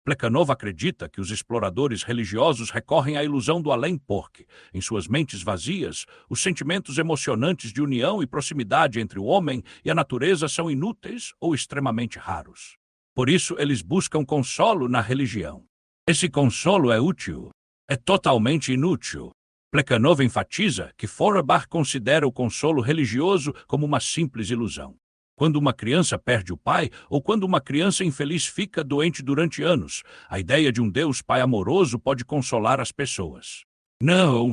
Plekhanov acredita que os exploradores religiosos recorrem à ilusão do além porque, em suas mentes vazias, os sentimentos emocionantes de união e proximidade entre o homem e a natureza são inúteis ou extremamente raros. Por isso, eles buscam consolo na religião. Esse consolo é útil, é totalmente inútil. Plekhanov enfatiza que Feuerbach considera o consolo religioso como uma simples ilusão. Quando uma criança perde o pai ou quando uma criança infeliz fica doente durante anos, a ideia de um Deus Pai amoroso pode consolar as pessoas. Não,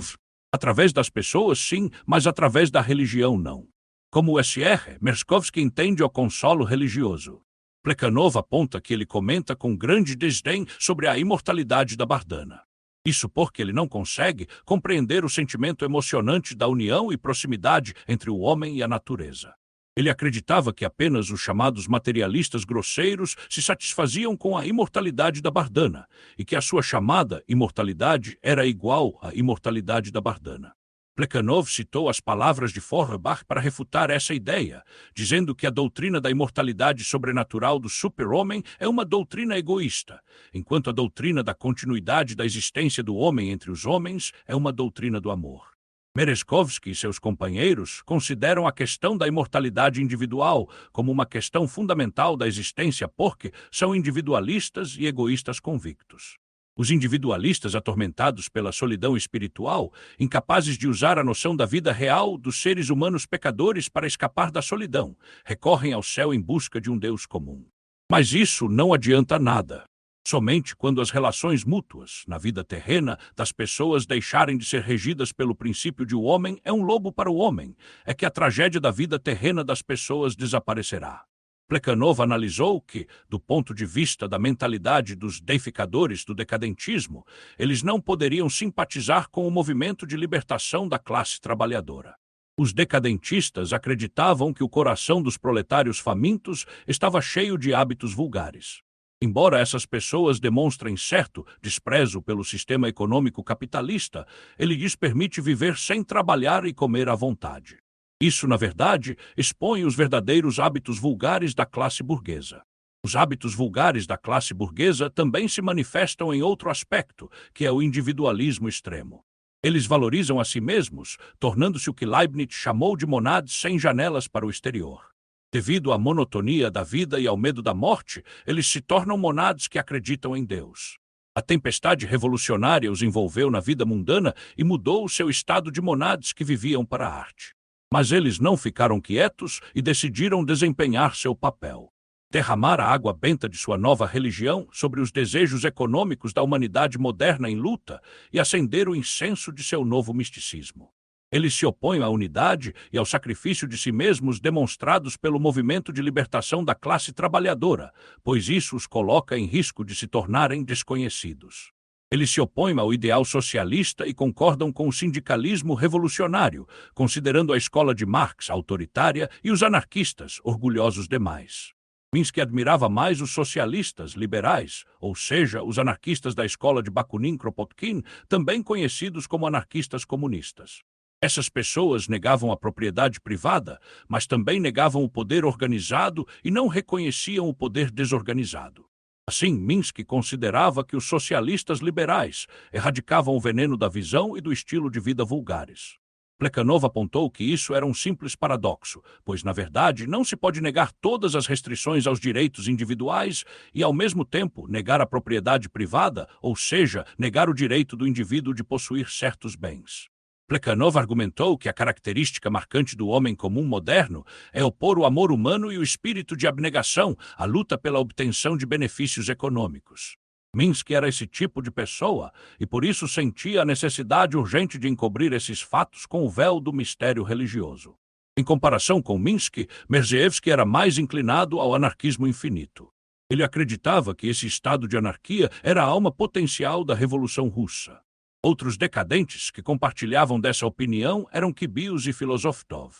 através das pessoas sim, mas através da religião não. Como o S.R. Merezkovsky entende o consolo religioso. Plekhanov aponta que ele comenta com grande desdém sobre a imortalidade da Bardana. Isso porque ele não consegue compreender o sentimento emocionante da união e proximidade entre o homem e a natureza. Ele acreditava que apenas os chamados materialistas grosseiros se satisfaziam com a imortalidade da Bardana, e que a sua chamada imortalidade era igual à imortalidade da Bardana. Plekhanov citou as palavras de Feuerbach para refutar essa ideia, dizendo que a doutrina da imortalidade sobrenatural do super-homem é uma doutrina egoísta, enquanto a doutrina da continuidade da existência do homem entre os homens é uma doutrina do amor. Merezkovsky e seus companheiros consideram a questão da imortalidade individual como uma questão fundamental da existência porque são individualistas e egoístas convictos. Os individualistas atormentados pela solidão espiritual, incapazes de usar a noção da vida real dos seres humanos pecadores para escapar da solidão, recorrem ao céu em busca de um Deus comum. Mas isso não adianta nada. Somente quando as relações mútuas, na vida terrena, das pessoas deixarem de ser regidas pelo princípio de o homem é um lobo para o homem, é que a tragédia da vida terrena das pessoas desaparecerá. Plekhanov analisou que, do ponto de vista da mentalidade dos deificadores do decadentismo, eles não poderiam simpatizar com o movimento de libertação da classe trabalhadora. Os decadentistas acreditavam que o coração dos proletários famintos estava cheio de hábitos vulgares. Embora essas pessoas demonstrem certo desprezo pelo sistema econômico capitalista, ele lhes permite viver sem trabalhar e comer à vontade. Isso, na verdade, expõe os verdadeiros hábitos vulgares da classe burguesa. Os hábitos vulgares da classe burguesa também se manifestam em outro aspecto, que é o individualismo extremo. Eles valorizam a si mesmos, tornando-se o que Leibniz chamou de monades sem janelas para o exterior. Devido à monotonia da vida e ao medo da morte, eles se tornam monades que acreditam em Deus. A tempestade revolucionária os envolveu na vida mundana e mudou o seu estado de monades que viviam para a arte. Mas eles não ficaram quietos e decidiram desempenhar seu papel. Derramar a água benta de sua nova religião sobre os desejos econômicos da humanidade moderna em luta e acender o incenso de seu novo misticismo. Eles se opõem à unidade e ao sacrifício de si mesmos demonstrados pelo movimento de libertação da classe trabalhadora, pois isso os coloca em risco de se tornarem desconhecidos. Eles se opõem ao ideal socialista e concordam com o sindicalismo revolucionário, considerando a escola de Marx autoritária e os anarquistas orgulhosos demais. Minsky admirava mais os socialistas liberais, ou seja, os anarquistas da escola de Bakunin-Kropotkin, também conhecidos como anarquistas comunistas. Essas pessoas negavam a propriedade privada, mas também negavam o poder organizado e não reconheciam o poder desorganizado. Assim, Minsky considerava que os socialistas liberais erradicavam o veneno da visão e do estilo de vida vulgares. Plekhanov apontou que isso era um simples paradoxo, pois, na verdade, não se pode negar todas as restrições aos direitos individuais e, ao mesmo tempo, negar a propriedade privada, ou seja, negar o direito do indivíduo de possuir certos bens. Plekhanov argumentou que a característica marcante do homem comum moderno é opor o amor humano e o espírito de abnegação à luta pela obtenção de benefícios econômicos. Minsky era esse tipo de pessoa e por isso sentia a necessidade urgente de encobrir esses fatos com o véu do mistério religioso. Em comparação com Minsky, Merezevsky era mais inclinado ao anarquismo infinito. Ele acreditava que esse estado de anarquia era a alma potencial da Revolução Russa. Outros decadentes que compartilhavam dessa opinião eram Kibius e Filosofov.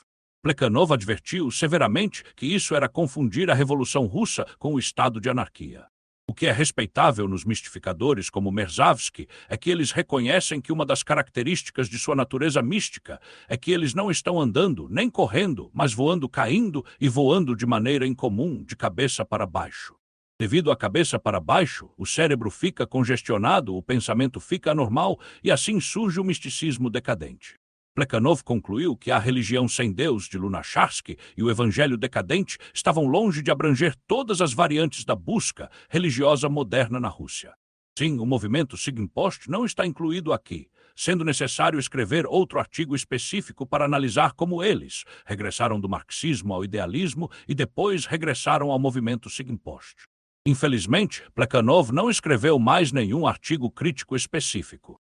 Plekhanov advertiu severamente que isso era confundir a Revolução Russa com o estado de anarquia. O que é respeitável nos mistificadores como Merezhavsky é que eles reconhecem que uma das características de sua natureza mística é que eles não estão andando nem correndo, mas voando caindo e voando de maneira incomum, de cabeça para baixo. Devido à cabeça para baixo, o cérebro fica congestionado, o pensamento fica anormal e assim surge o misticismo decadente. Plekhanov concluiu que a religião sem Deus de Lunacharsky e o evangelho decadente estavam longe de abranger todas as variantes da busca religiosa moderna na Rússia. Sim, o movimento Sigmpost não está incluído aqui, sendo necessário escrever outro artigo específico para analisar como eles regressaram do marxismo ao idealismo e depois regressaram ao movimento Sigmpost. Infelizmente, Plekhanov não escreveu mais nenhum artigo crítico específico.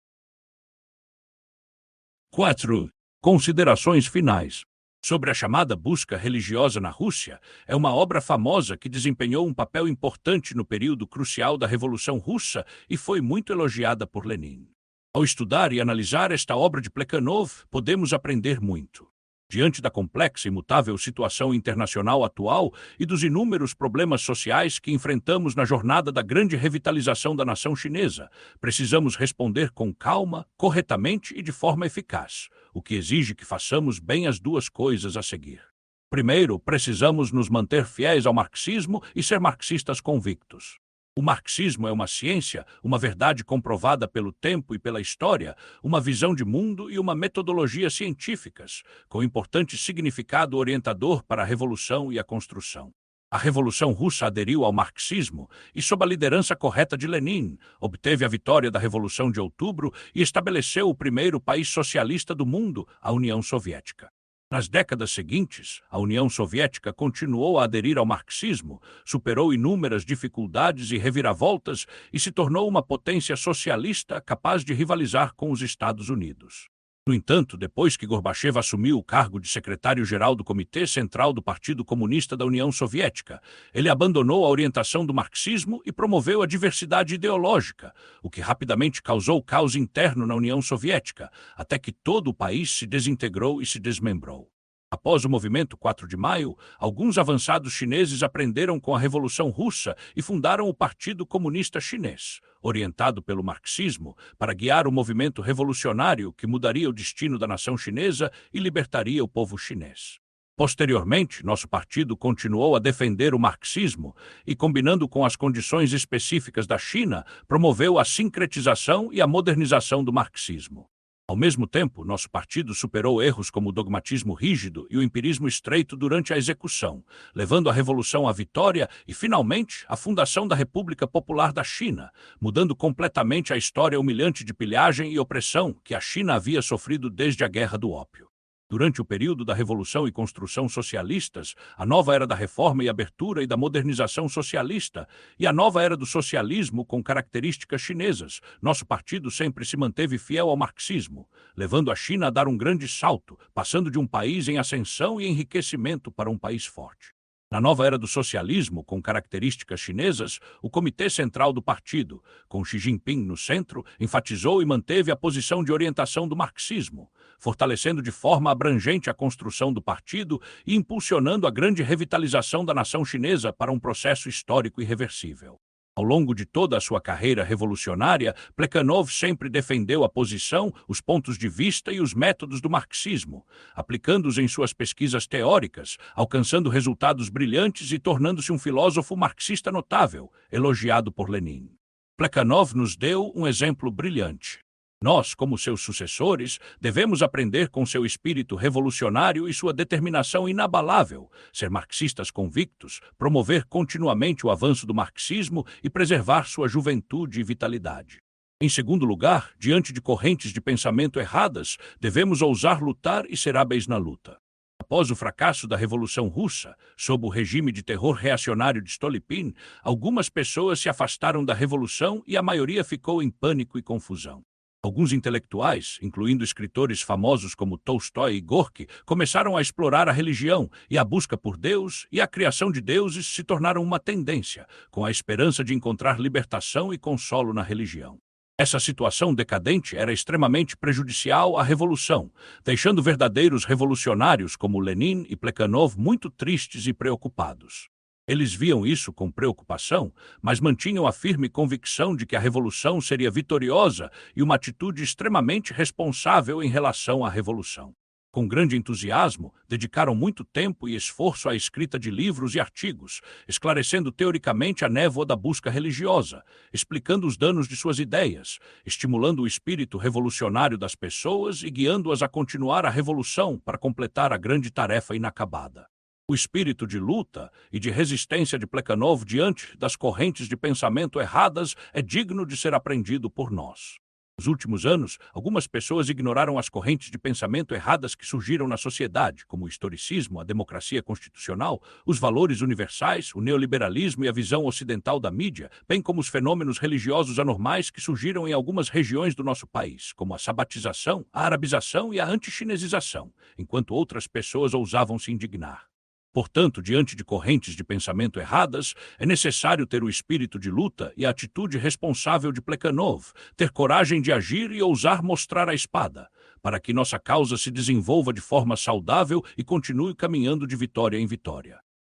4. Considerações finais. Sobre a chamada busca religiosa na Rússia, é uma obra famosa que desempenhou um papel importante no período crucial da Revolução Russa e foi muito elogiada por Lenin. Ao estudar e analisar esta obra de Plekhanov, podemos aprender muito. Diante da complexa e imutável situação internacional atual e dos inúmeros problemas sociais que enfrentamos na jornada da grande revitalização da nação chinesa, precisamos responder com calma, corretamente e de forma eficaz, o que exige que façamos bem as duas coisas a seguir. Primeiro, precisamos nos manter fiéis ao marxismo e ser marxistas convictos. O marxismo é uma ciência, uma verdade comprovada pelo tempo e pela história, uma visão de mundo e uma metodologia científicas, com importante significado orientador para a revolução e a construção. A Revolução Russa aderiu ao marxismo e, sob a liderança correta de Lenin, obteve a vitória da Revolução de Outubro e estabeleceu o primeiro país socialista do mundo, a União Soviética. Nas décadas seguintes, a União Soviética continuou a aderir ao marxismo, superou inúmeras dificuldades e reviravoltas e se tornou uma potência socialista capaz de rivalizar com os Estados Unidos. No entanto, depois que Gorbachev assumiu o cargo de secretário-geral do Comitê Central do Partido Comunista da União Soviética, ele abandonou a orientação do marxismo e promoveu a diversidade ideológica, o que rapidamente causou caos interno na União Soviética, até que todo o país se desintegrou e se desmembrou. Após o movimento 4 de maio, alguns avançados chineses aprenderam com a Revolução Russa e fundaram o Partido Comunista Chinês, orientado pelo marxismo, para guiar o movimento revolucionário que mudaria o destino da nação chinesa e libertaria o povo chinês. Posteriormente, nosso partido continuou a defender o marxismo e, combinando com as condições específicas da China, promoveu a sincretização e a modernização do marxismo. Ao mesmo tempo, nosso partido superou erros como o dogmatismo rígido e o empirismo estreito durante a execução, levando a revolução à vitória e, finalmente, à fundação da República Popular da China, mudando completamente a história humilhante de pilhagem e opressão que a China havia sofrido desde a Guerra do Ópio. Durante o período da Revolução e Construção socialistas, a nova era da reforma e abertura e da modernização socialista, e a nova era do socialismo com características chinesas, nosso partido sempre se manteve fiel ao marxismo, levando a China a dar um grande salto, passando de um país em ascensão e enriquecimento para um país forte. Na nova era do socialismo, com características chinesas, o Comitê Central do Partido, com Xi Jinping no centro, enfatizou e manteve a posição de orientação do marxismo, fortalecendo de forma abrangente a construção do partido e impulsionando a grande revitalização da nação chinesa para um processo histórico irreversível. Ao longo de toda a sua carreira revolucionária, Plekhanov sempre defendeu a posição, os pontos de vista e os métodos do marxismo, aplicando-os em suas pesquisas teóricas, alcançando resultados brilhantes e tornando-se um filósofo marxista notável, elogiado por Lenin. Plekhanov nos deu um exemplo brilhante. Nós, como seus sucessores, devemos aprender com seu espírito revolucionário e sua determinação inabalável, ser marxistas convictos, promover continuamente o avanço do marxismo e preservar sua juventude e vitalidade. Em segundo lugar, diante de correntes de pensamento erradas, devemos ousar lutar e ser hábeis na luta. Após o fracasso da Revolução Russa, sob o regime de terror reacionário de Stolypin, algumas pessoas se afastaram da revolução e a maioria ficou em pânico e confusão. Alguns intelectuais, incluindo escritores famosos como Tolstói e Gorky, começaram a explorar a religião e a busca por Deus e a criação de deuses se tornaram uma tendência, com a esperança de encontrar libertação e consolo na religião. Essa situação decadente era extremamente prejudicial à revolução, deixando verdadeiros revolucionários como Lenin e Plekhanov muito tristes e preocupados. Eles viam isso com preocupação, mas mantinham a firme convicção de que a revolução seria vitoriosa e uma atitude extremamente responsável em relação à revolução. Com grande entusiasmo, dedicaram muito tempo e esforço à escrita de livros e artigos, esclarecendo teoricamente a névoa da busca religiosa, explicando os danos de suas ideias, estimulando o espírito revolucionário das pessoas e guiando-as a continuar a revolução para completar a grande tarefa inacabada. O espírito de luta e de resistência de Plekhanov diante das correntes de pensamento erradas é digno de ser aprendido por nós. Nos últimos anos, algumas pessoas ignoraram as correntes de pensamento erradas que surgiram na sociedade, como o historicismo, a democracia constitucional, os valores universais, o neoliberalismo e a visão ocidental da mídia, bem como os fenômenos religiosos anormais que surgiram em algumas regiões do nosso país, como a sabatização, a arabização e a antichinesização, enquanto outras pessoas ousavam se indignar. Portanto, diante de correntes de pensamento erradas, é necessário ter o espírito de luta e a atitude responsável de Plekhanov, ter coragem de agir e ousar mostrar a espada, para que nossa causa se desenvolva de forma saudável e continue caminhando de vitória em vitória.